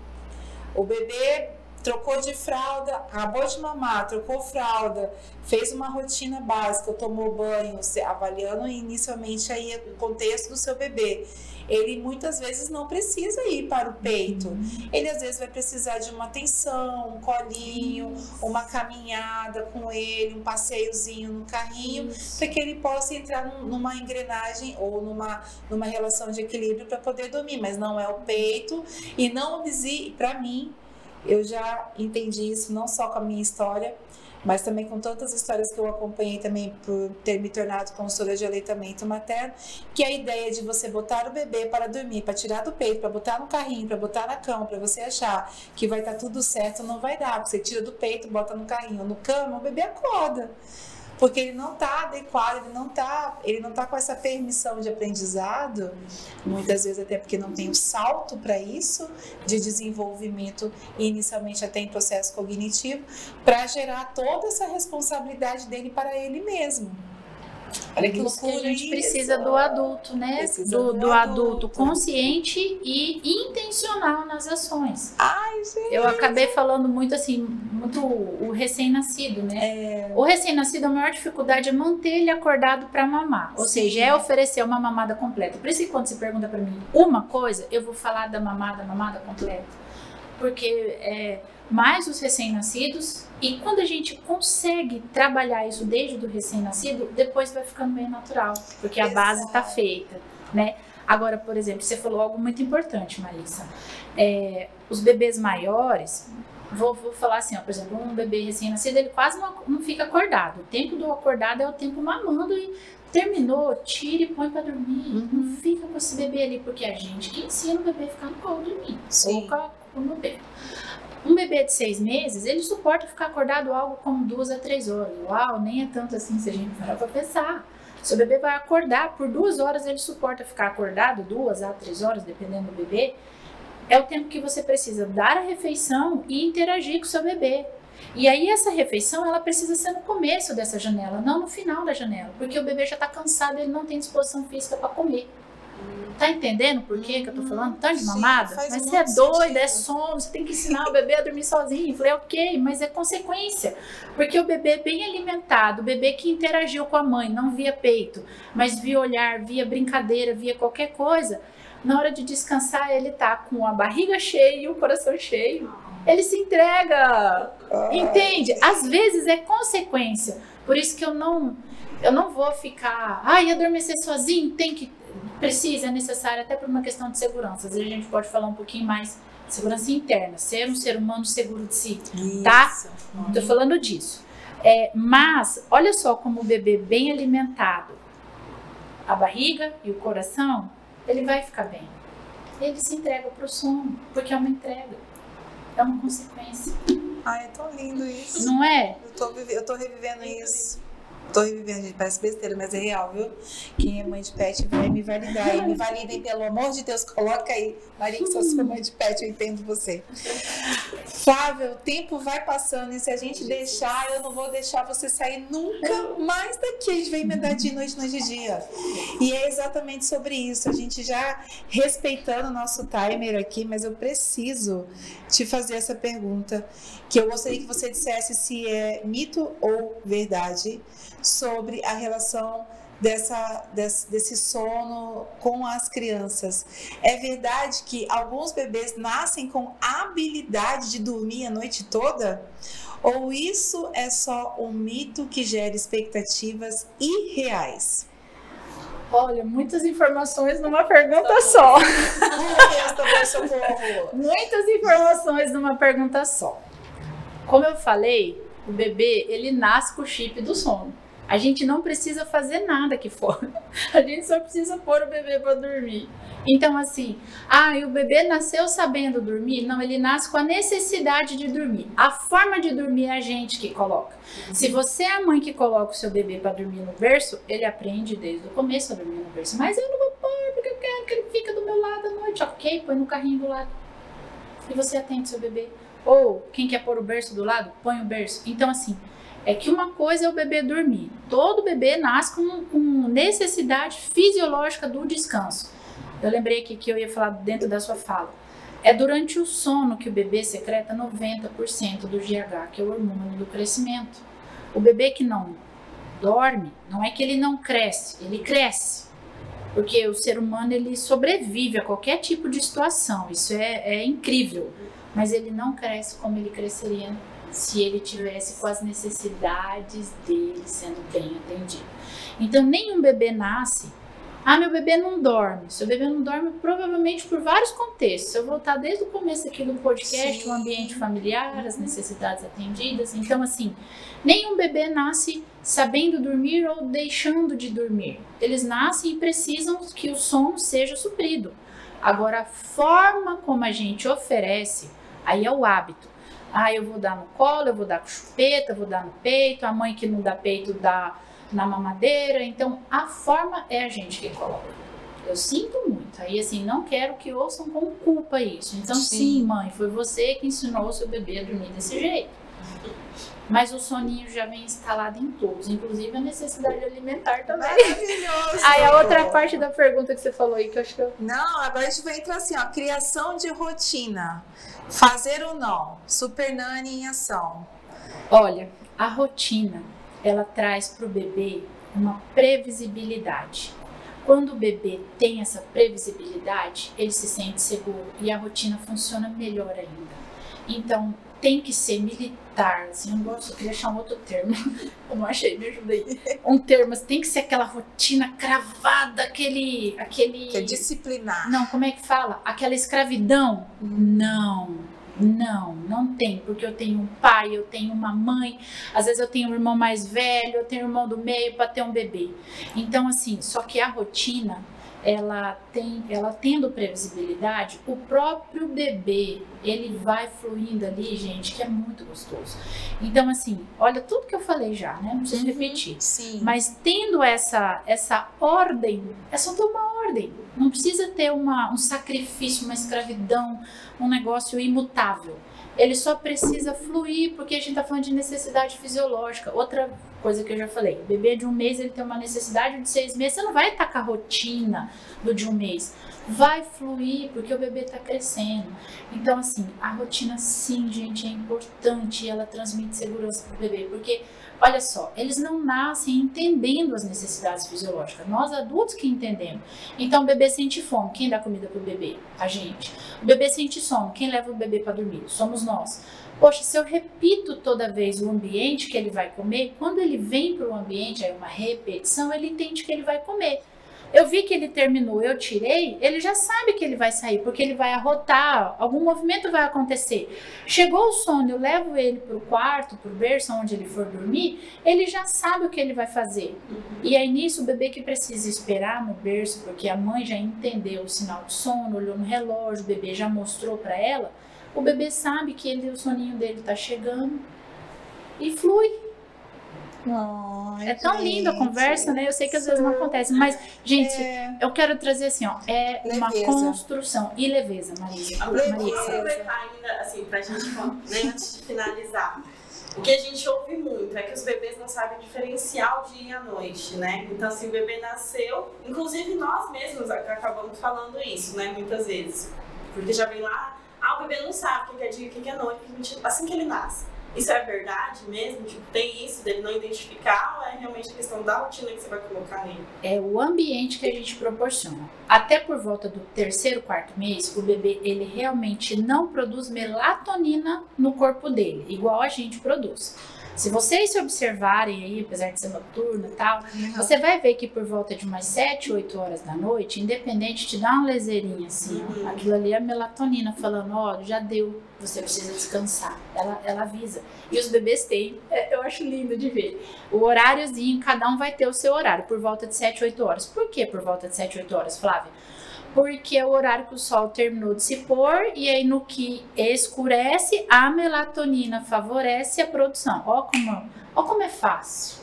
O bebê trocou de fralda, acabou de mamar, trocou fralda, fez uma rotina básica, tomou banho, avaliando inicialmente aí o contexto do seu bebê. Ele muitas vezes não precisa ir para o peito. Ele às vezes vai precisar de uma atenção, um colinho, uma caminhada com ele, um passeiozinho no carrinho, para que ele possa entrar numa engrenagem ou numa relação de equilíbrio para poder dormir. Mas não é o peito, e não para mim, eu já entendi isso não só com a minha história, mas também com tantas histórias que eu acompanhei também por ter me tornado consultora de aleitamento materno, que a ideia de você botar o bebê para dormir, para tirar do peito, para botar no carrinho, para botar na cama, para você achar que vai estar tudo certo, não vai dar. Porque você tira do peito, bota no carrinho, no cama, o bebê acorda. Porque ele não está adequado, ele não tá com essa permissão de aprendizado, muitas vezes até porque não tem o salto para isso, de desenvolvimento, inicialmente até em processo cognitivo, para gerar toda essa responsabilidade dele para ele mesmo. Olha que loucura. Que a gente precisa do adulto, né? Do adulto consciente e intencional nas ações. Ai, gente. Eu acabei falando muito assim, muito o recém-nascido, né? O recém-nascido, a maior dificuldade é manter ele acordado para mamar. Ou seja, é oferecer uma mamada completa. Por isso que quando você pergunta para mim uma coisa, eu vou falar da mamada completa. Porque mais os recém-nascidos, e quando a gente consegue trabalhar isso desde o recém-nascido, depois vai ficando bem natural, porque a base está feita, né? Agora, por exemplo, você falou algo muito importante, Marissa. Os bebês maiores, vou falar assim, ó, por exemplo, um bebê recém-nascido, ele quase não fica acordado. O tempo do acordado é o tempo mamando, e terminou, tira e põe para dormir. Não fica com esse bebê ali, porque a gente que ensina o bebê a ficar no colo dormir. Ou com o bebê. Um bebê de 6 meses, ele suporta ficar acordado algo como 2 a 3 horas. Uau, nem é tanto assim se a gente parar para pensar. Se o bebê vai acordar por 2 horas, ele suporta ficar acordado 2 a 3 horas, dependendo do bebê. É o tempo que você precisa dar a refeição e interagir com o seu bebê. E aí essa refeição, ela precisa ser no começo dessa janela, não no final da janela. Porque o bebê já está cansado, ele não tem disposição física para comer. Tá entendendo por que eu tô falando tanto de mamada? Mas você é doida, é sono, você tem que ensinar o bebê a dormir sozinho. Eu falei, ok, mas é consequência. Porque o bebê bem alimentado, o bebê que interagiu com a mãe, não via peito, mas via olhar, via brincadeira, via qualquer coisa, na hora de descansar ele tá com a barriga cheia e o coração cheio. Ele se entrega, entende? Às vezes é consequência. Por isso que eu não vou ficar, adormecer sozinho, precisa, é necessário, até por uma questão de segurança. Às vezes a gente pode falar um pouquinho mais de segurança interna, ser um ser humano seguro de si, tá? Tô falando disso. Mas, olha só como o bebê bem alimentado, a barriga e o coração, ele vai ficar bem. Ele se entrega pro sono, porque é uma entrega, é uma consequência. Ai, é tão lindo isso. Não é? Eu tô revivendo isso. Tô revivendo, gente, parece besteira, mas é real, viu? Quem é mãe de pet vai me validar aí. Me validem, pelo amor de Deus, coloca aí. Maria, que sou sua mãe de pet, eu entendo você. Flávia, o tempo vai passando e se a gente deixar, eu não vou deixar você sair nunca mais daqui. A gente vai emendar de noite de dia. E é exatamente sobre isso. A gente já respeitando o nosso timer aqui, mas eu preciso te fazer essa pergunta, que eu gostaria que você dissesse se é mito ou verdade sobre a relação desse sono com as crianças. É verdade que alguns bebês nascem com a habilidade de dormir a noite toda? Ou isso é só um mito que gera expectativas irreais? Olha, muitas informações numa pergunta só. Muitas informações numa pergunta só. Como eu falei, o bebê, ele nasce com o chip do sono. A gente não precisa fazer nada aqui fora. A gente só precisa pôr o bebê para dormir. Então, assim, e o bebê nasceu sabendo dormir? Não, ele nasce com a necessidade de dormir. A forma de dormir é a gente que coloca. Se você é a mãe que coloca o seu bebê para dormir no berço, ele aprende desde o começo a dormir no berço. Mas eu não vou pôr porque eu quero que ele fique do meu lado à noite. Ok, põe no carrinho do lado. E você atende seu bebê. Ou, quem quer pôr o berço do lado, põe o berço. Então, assim, é que uma coisa é o bebê dormir. Todo bebê nasce com necessidade fisiológica do descanso. Eu lembrei aqui que eu ia falar dentro da sua fala. É durante o sono que o bebê secreta 90% do GH, que é o hormônio do crescimento. O bebê que não dorme, não é que ele não cresce, ele cresce. Porque o ser humano, ele sobrevive a qualquer tipo de situação. Isso é incrível. Mas ele não cresce como ele cresceria se ele tivesse com as necessidades dele sendo bem atendido. Então, nenhum bebê nasce, meu bebê não dorme. Seu bebê não dorme provavelmente por vários contextos. Se eu voltar desde o começo aqui do podcast, Sim. O ambiente familiar, as necessidades atendidas. Então, assim, nenhum bebê nasce sabendo dormir ou deixando de dormir. Eles nascem e precisam que o sono seja suprido. Agora, a forma como a gente oferece, aí é o hábito. Eu vou dar no colo, eu vou dar com chupeta, eu vou dar no peito, a mãe que não dá peito dá na mamadeira. Então, a forma é a gente que coloca. Eu sinto muito. Aí, assim, não quero que ouçam com culpa isso. Então, sim, mãe, foi você que ensinou o seu bebê a dormir desse jeito. Mas o soninho já vem instalado em todos, inclusive a necessidade alimentar também. Maravilhoso! Aí a outra parte da pergunta que você falou aí, que eu acho que eu... Não, agora a gente vai entrar assim, criação de rotina. Fazer ou não? Super Nani em ação. Olha, a rotina, ela traz para o bebê uma previsibilidade. Quando o bebê tem essa previsibilidade, ele se sente seguro e a rotina funciona melhor ainda. Então, tem que ser militar, assim, eu não gosto, eu queria achar um outro termo, eu não achei, me ajuda aí. Um termo, assim, tem que ser aquela rotina cravada, aquele... Que é disciplinar. Não, como é que fala? Aquela escravidão? Não tem, porque eu tenho um pai, eu tenho uma mãe, às vezes eu tenho um irmão mais velho, eu tenho um irmão do meio para ter um bebê. Então, assim, só que a rotina, ela tendo previsibilidade, o próprio bebê, ele vai fluindo ali, gente, que é muito gostoso. Então, assim, olha tudo que eu falei já, né? Não preciso repetir. Sim. Mas tendo essa ordem, é só ter uma ordem. Não precisa ter um sacrifício, uma escravidão, um negócio imutável. Ele só precisa fluir, porque a gente está falando de necessidade fisiológica. Outra coisa que eu já falei, o bebê de 1 mês, ele tem uma necessidade de 6 meses, você não vai estar com a rotina do de 1 mês. Vai fluir, porque o bebê está crescendo. Então, assim, a rotina, sim, gente, é importante, ela transmite segurança para o bebê, porque, olha só, eles não nascem entendendo as necessidades fisiológicas, nós adultos que entendemos. Então, o bebê sente fome, quem dá comida para o bebê? A gente. O bebê sente sono, quem leva o bebê para dormir? Somos nós. Poxa, se eu repito toda vez o ambiente que ele vai comer, quando ele vem para o ambiente, aí uma repetição, ele entende que ele vai comer. Eu vi que ele terminou, eu tirei, ele já sabe que ele vai sair, porque ele vai arrotar, algum movimento vai acontecer. Chegou o sono, eu levo ele para o quarto, para o berço, onde ele for dormir, ele já sabe o que ele vai fazer. E aí nisso, o bebê que precisa esperar no berço, porque a mãe já entendeu o sinal de sono, olhou no relógio, o bebê já mostrou para ela, o bebê sabe que o soninho dele está chegando e flui. É tão linda a conversa, né? Eu sei que às vezes não acontece, mas, gente, eu quero trazer assim, ó, é leveza. Uma construção. E leveza, Maria. Vou aproveitar ainda, assim, pra gente, né, antes de finalizar. O que a gente ouve muito é que os bebês não sabem diferenciar o dia e a noite, né? Então, assim, o bebê nasceu, inclusive nós mesmos acabamos falando isso, né, muitas vezes. Porque já vem lá, o bebê não sabe o que é dia e o que é noite, assim que ele nasce. Isso é verdade mesmo? Tipo, tem isso dele não identificar ou é realmente a questão da rotina que você vai colocar nele? É o ambiente que a gente proporciona. Até por volta do 3º, 4º mês, o bebê ele realmente não produz melatonina no corpo dele, igual a gente produz. Se vocês se observarem aí, apesar de ser noturno e tal, você vai ver que por volta de umas 7, 8 horas da noite, independente, te dá uma leseirinha assim, ó. Aquilo ali é a melatonina falando, ó, já deu, você precisa descansar. Ela avisa. E os bebês têm, eu acho lindo de ver, o horáriozinho, cada um vai ter o seu horário, por volta de 7, 8 horas. Por que por volta de 7, 8 horas, Flávia? Porque é o horário que o sol terminou de se pôr e aí no que escurece, a melatonina favorece a produção. Ó como é fácil.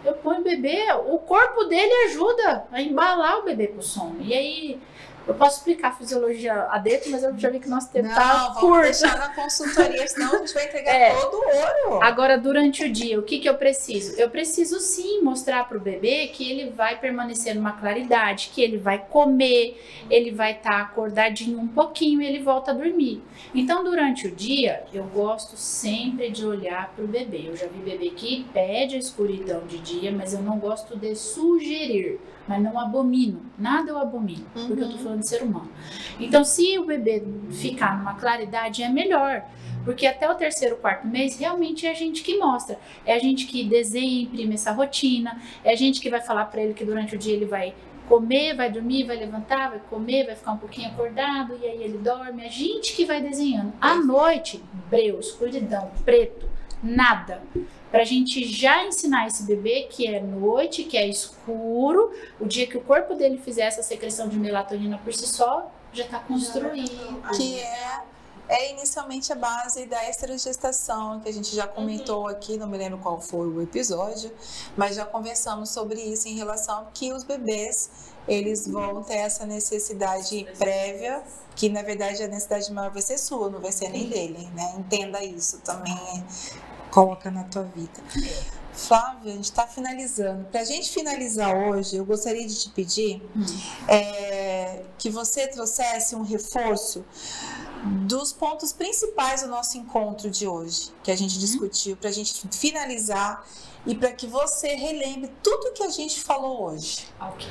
Eu ponho o bebê, o corpo dele ajuda a embalar o bebê pro sono. E aí, eu posso explicar a fisiologia adentro, mas eu já vi que nosso tempo tá curto. Vamos deixar na consultoria, senão a gente vai entregar todo o ouro. Agora, durante o dia, o que eu preciso? Eu preciso sim mostrar pro bebê que ele vai permanecer numa claridade, que ele vai comer, ele vai estar acordadinho um pouquinho e ele volta a dormir. Então, durante o dia, eu gosto sempre de olhar pro bebê. Eu já vi bebê que pede a escuridão de dia, mas eu não gosto de sugerir. Mas não abomino, nada eu abomino, porque eu tô falando de ser humano. Então, se o bebê ficar numa claridade, é melhor. Porque até o 3º, 4º mês, realmente é a gente que mostra. É a gente que desenha e imprime essa rotina. É a gente que vai falar pra ele que durante o dia ele vai comer, vai dormir, vai levantar, vai comer, vai ficar um pouquinho acordado, e aí ele dorme. É a gente que vai desenhando. À noite, breu, escuridão, preto, nada. Pra gente já ensinar esse bebê que é noite, que é escuro, o dia que o corpo dele fizer essa secreção de melatonina por si só, já tá construído. Que é inicialmente a base da esterogestação, que a gente já comentou aqui, não me lembro qual foi o episódio, mas já conversamos sobre isso em relação que os bebês, eles vão ter essa necessidade prévia, que na verdade a necessidade maior vai ser sua, não vai ser nem dele, né? Entenda isso também. Coloca na tua vida. Flávia, a gente está finalizando. Para a gente finalizar hoje, eu gostaria de te pedir que você trouxesse um reforço dos pontos principais do nosso encontro de hoje, que a gente discutiu, para a gente finalizar e para que você relembre tudo que a gente falou hoje. Ok.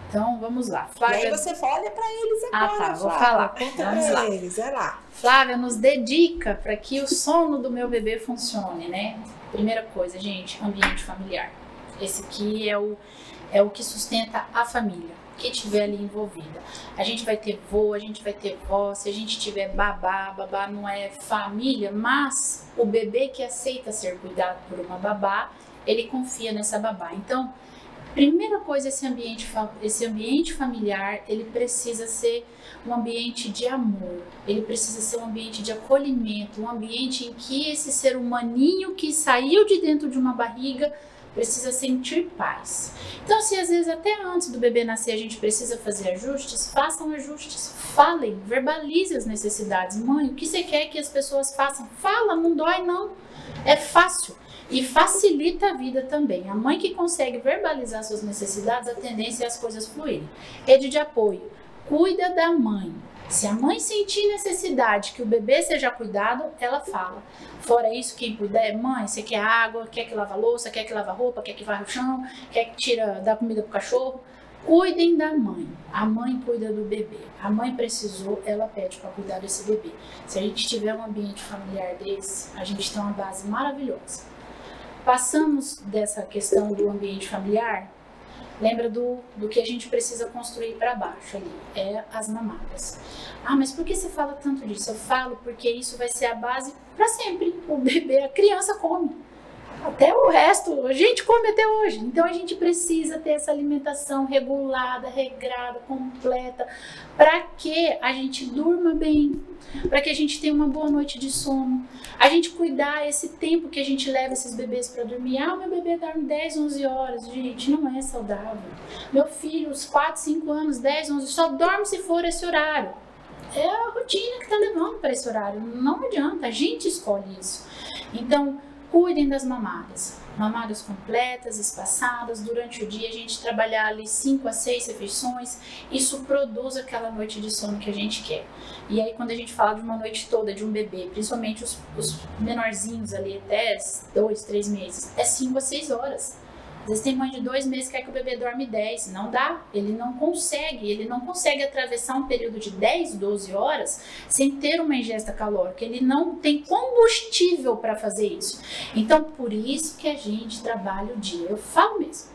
Então, vamos lá. Flávia... E aí você olha para eles agora, tá, vou Flávia. falar. Conta para eles, vai lá. Flávia, nos dê dica para que o sono do meu bebê funcione, né? Primeira coisa, gente, ambiente familiar. Esse aqui é o que sustenta a família, que tiver ali envolvida. A gente vai ter vô, a gente vai ter vó, se a gente tiver babá não é família, mas o bebê que aceita ser cuidado por uma babá, ele confia nessa babá. Então, primeira coisa, esse ambiente familiar, ele precisa ser um ambiente de amor, ele precisa ser um ambiente de acolhimento, um ambiente em que esse ser humaninho que saiu de dentro de uma barriga precisa sentir paz. Então, se às vezes até antes do bebê nascer a gente precisa fazer ajustes, façam ajustes, falem, verbalize as necessidades. Mãe, o que você quer que as pessoas façam? Fala, não dói não, é fácil. E facilita a vida também. A mãe que consegue verbalizar suas necessidades, a tendência é as coisas fluírem. Rede de apoio. Cuida da mãe. Se a mãe sentir necessidade que o bebê seja cuidado, ela fala. Fora isso, quem puder, mãe, você quer água, quer que lava a louça, quer que lava a roupa, quer que varre o chão, quer que dá comida pro cachorro. Cuidem da mãe. A mãe cuida do bebê. A mãe precisou, ela pede para cuidar desse bebê. Se a gente tiver um ambiente familiar desse, a gente tem uma base maravilhosa. Passamos dessa questão do ambiente familiar, lembra do que a gente precisa construir para baixo ali, é as mamadas. Ah, mas por que você fala tanto disso? Eu falo porque isso vai ser a base para sempre. O bebê, a criança come. Até o resto, a gente come até hoje. Então a gente precisa ter essa alimentação regulada, regrada, completa, para que a gente durma bem, para que a gente tenha uma boa noite de sono. A gente cuidar esse tempo que a gente leva esses bebês para dormir. Meu bebê dorme 10, 11 horas. Gente, não é saudável. Meu filho, os 4, 5 anos, 10, 11, só dorme se for esse horário. É a rotina que tá levando para esse horário. Não adianta, a gente escolhe isso. Então, cuidem das mamadas. Mamadas completas, espaçadas. Durante o dia a gente trabalhar ali 5 a 6 refeições. Isso produz aquela noite de sono que a gente quer. E aí quando a gente fala de uma noite toda de um bebê, principalmente os menorzinhos ali até 2, 3 meses, é 5 a 6 horas. Às vezes tem mãe de 2 meses que quer que o bebê dorme 10. Não dá. Ele não consegue atravessar um período de 10, 12 horas sem ter uma ingesta calórica. Ele não tem combustível para fazer isso. Então, por isso que a gente trabalha o dia. Eu falo mesmo.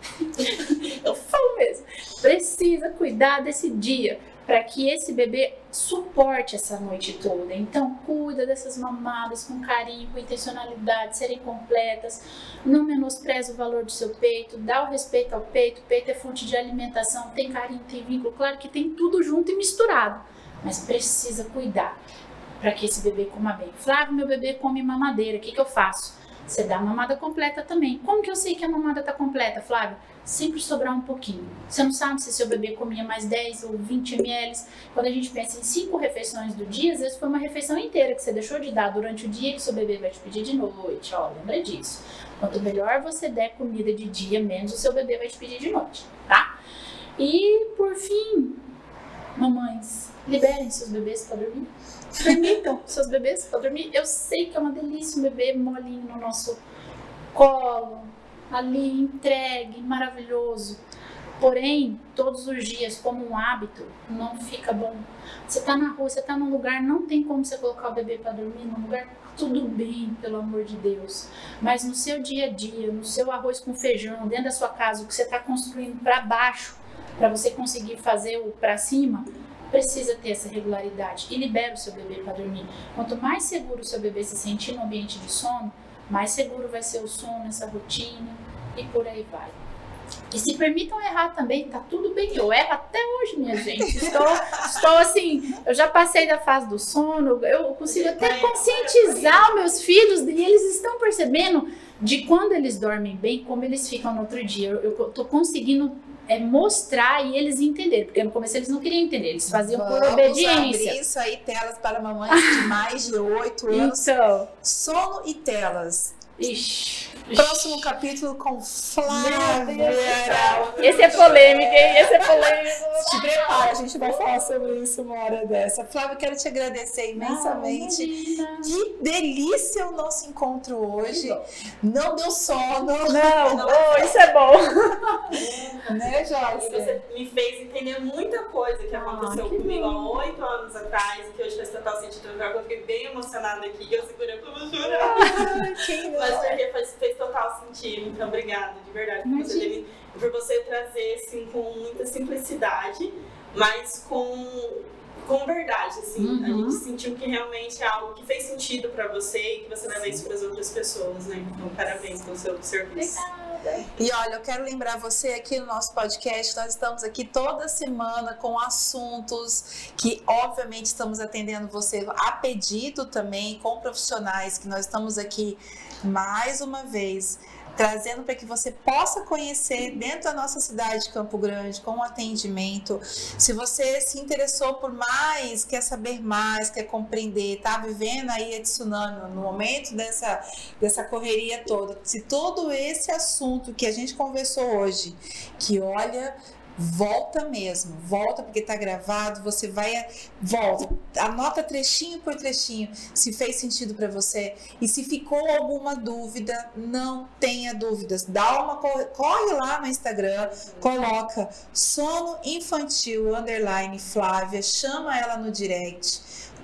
Precisa cuidar desse dia para que esse bebê suporte essa noite toda. Então, cuida dessas mamadas com carinho, com intencionalidade, serem completas. Não menospreza o valor do seu peito, dá o respeito ao peito. O peito é fonte de alimentação, tem carinho, tem vínculo. Claro que tem tudo junto e misturado, mas precisa cuidar para que esse bebê coma bem. Flávio, meu bebê come mamadeira, o que eu faço? Você dá a mamada completa também. Como que eu sei que a mamada está completa, Flávio? Sempre sobrar um pouquinho. Você não sabe se seu bebê comia mais 10 ou 20 ml. Quando a gente pensa em 5 refeições do dia, às vezes foi uma refeição inteira que você deixou de dar durante o dia que seu bebê vai te pedir de noite. Lembra disso. Quanto melhor você der comida de dia, menos o seu bebê vai te pedir de noite, tá? E, por fim, mamães, liberem seus bebês para dormir. Permitam seus bebês para dormir. Eu sei que é uma delícia um bebê molinho no nosso colo, ali entregue, maravilhoso. Porém, todos os dias, como um hábito, não fica bom. Você tá na rua, você tá num lugar, não tem como você colocar o bebê para dormir num lugar, tudo bem, pelo amor de Deus. Mas no seu dia a dia, no seu arroz com feijão, dentro da sua casa, o que você tá construindo para baixo, para você conseguir fazer o para cima, precisa ter essa regularidade e libera o seu bebê para dormir. Quanto mais seguro o seu bebê se sentir no ambiente de sono, mais seguro vai ser o sono, essa rotina e por aí vai. E se permitam errar também, tá tudo bem. Eu erro até hoje, minha gente. Estou assim, eu já passei da fase do sono, eu consigo até conscientizar os meus filhos e eles estão percebendo de quando eles dormem bem, como eles ficam no outro dia. Eu tô conseguindo mostrar e eles entenderem, porque no começo eles não queriam entender, eles faziam por obediência. Vamos abrir isso aí, telas para mamães de mais de 8 anos. Então, sono e telas. Ixi. Próximo capítulo com Flávia. Esse é polêmico, hein? Esse é polêmico. Te prepara, a gente vai falar sobre isso uma hora dessa. Flávia, quero te agradecer imensamente. Que delícia o nosso encontro hoje. Não deu sono. Não, isso é bom. Né, Joyce? Você me fez entender muita coisa que aconteceu comigo há 8 anos atrás, que hoje faz total sentido. Eu fiquei bem emocionada aqui, que eu segurei pra não chorar. Mas porque fez total sentido. Então, obrigada, de verdade, por você trazer assim, com muita simplicidade, mas com verdade, assim. A gente sentiu que realmente é algo que fez sentido pra você e que você leva isso pras outras pessoas, né? Então, parabéns pelo seu serviço. E olha, eu quero lembrar você aqui no nosso podcast, nós estamos aqui toda semana com assuntos que obviamente estamos atendendo você a pedido também, com profissionais que nós estamos aqui mais uma vez trazendo para que você possa conhecer dentro da nossa cidade de Campo Grande, com o atendimento. Se você se interessou por mais, quer saber mais, quer compreender, está vivendo aí a tsunami no momento dessa correria toda, se todo esse assunto que a gente conversou hoje, que olha... Volta mesmo, volta porque tá gravado, você volta, anota trechinho por trechinho, se fez sentido para você e se ficou alguma dúvida, não tenha dúvidas, corre lá no Instagram, coloca sono infantil _ Flávia, chama ela no direct,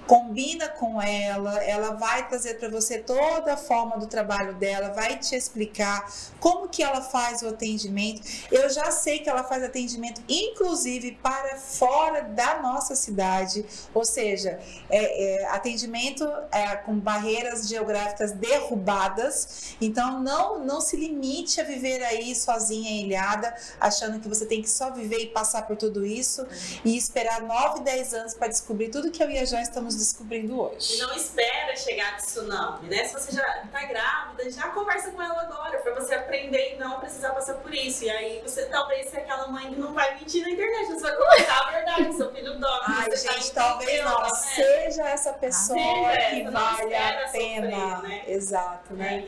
combina com ela vai trazer para você toda a forma do trabalho dela, vai te explicar como que ela faz o atendimento. Eu já sei que ela faz atendimento, inclusive, para fora da nossa cidade, ou seja, atendimento com barreiras geográficas derrubadas. Então, não se limite a viver aí sozinha, ilhada, achando que você tem que só viver e passar por tudo isso e esperar 9, 10 anos para descobrir tudo que eu e a Jo estamos descobrindo hoje. E não espera chegar de tsunami, né? Se você já está grávida, já conversa com ela agora, para você aprender e não precisar passar por isso. E aí você talvez seja aquela mãe que não vai mentir na internet, você vai conversar a verdade, seu filho dorme. Ai, gente, talvez não. Seja essa pessoa que vale a pena. Sofrer, né? Exato, né?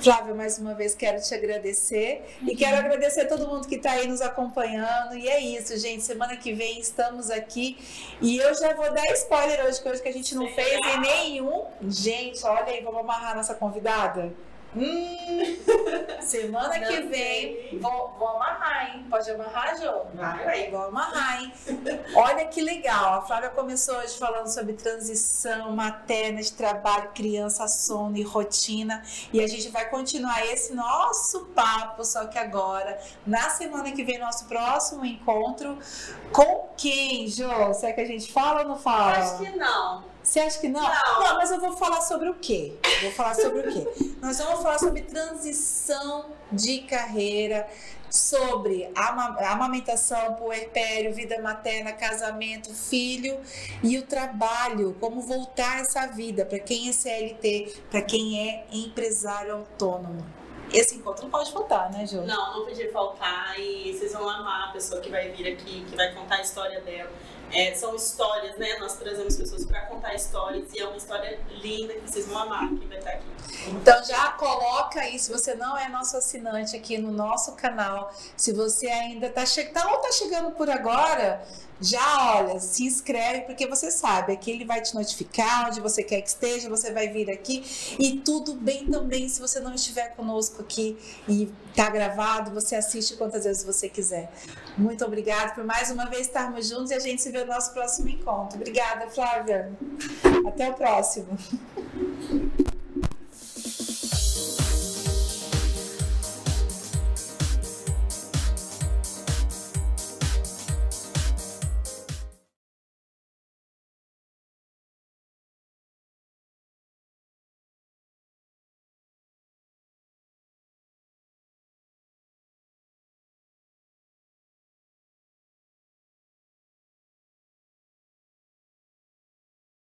Flávia, mais uma vez quero te agradecer e quero agradecer a todo mundo que está aí nos acompanhando. E é isso, gente. Semana que vem estamos aqui e eu já vou dar spoiler hoje, coisa que a gente não fez em nenhum. Gente, olha aí, vamos amarrar nossa convidada. Semana que vem vou amarrar, hein? Pode amarrar, Jo? Vai. Vou amarrar, hein? Olha que legal. A Flávia começou hoje falando sobre transição materna de trabalho, criança, sono e rotina. E a gente vai continuar esse nosso papo, só que agora, na semana que vem, nosso próximo encontro. Com quem, Jo? Será que a gente fala ou não fala? Acho que não. Você acha que não? Não, mas eu vou falar sobre o quê? Nós vamos falar sobre transição de carreira, sobre amamentação, puerpério, vida materna, casamento, filho e o trabalho, como voltar essa vida para quem é CLT, para quem é empresário autônomo. Esse encontro não pode faltar, né, Ju? Não podia faltar e vocês vão amar a pessoa que vai vir aqui, que vai contar a história dela. São histórias, né? Nós trazemos pessoas para contar histórias e é uma história linda que vocês vão amar, que vai estar aqui. Então já coloca aí, se você não é nosso assinante aqui no nosso canal, se você ainda tá chegando por agora, já olha, se inscreve, porque você sabe, aqui ele vai te notificar onde você quer que esteja, você vai vir aqui e tudo bem também se você não estiver conosco aqui e tá gravado, você assiste quantas vezes você quiser. Muito obrigada por mais uma vez estarmos juntos e a gente se vê no nosso próximo encontro. Obrigada, Flávia. Até o próximo.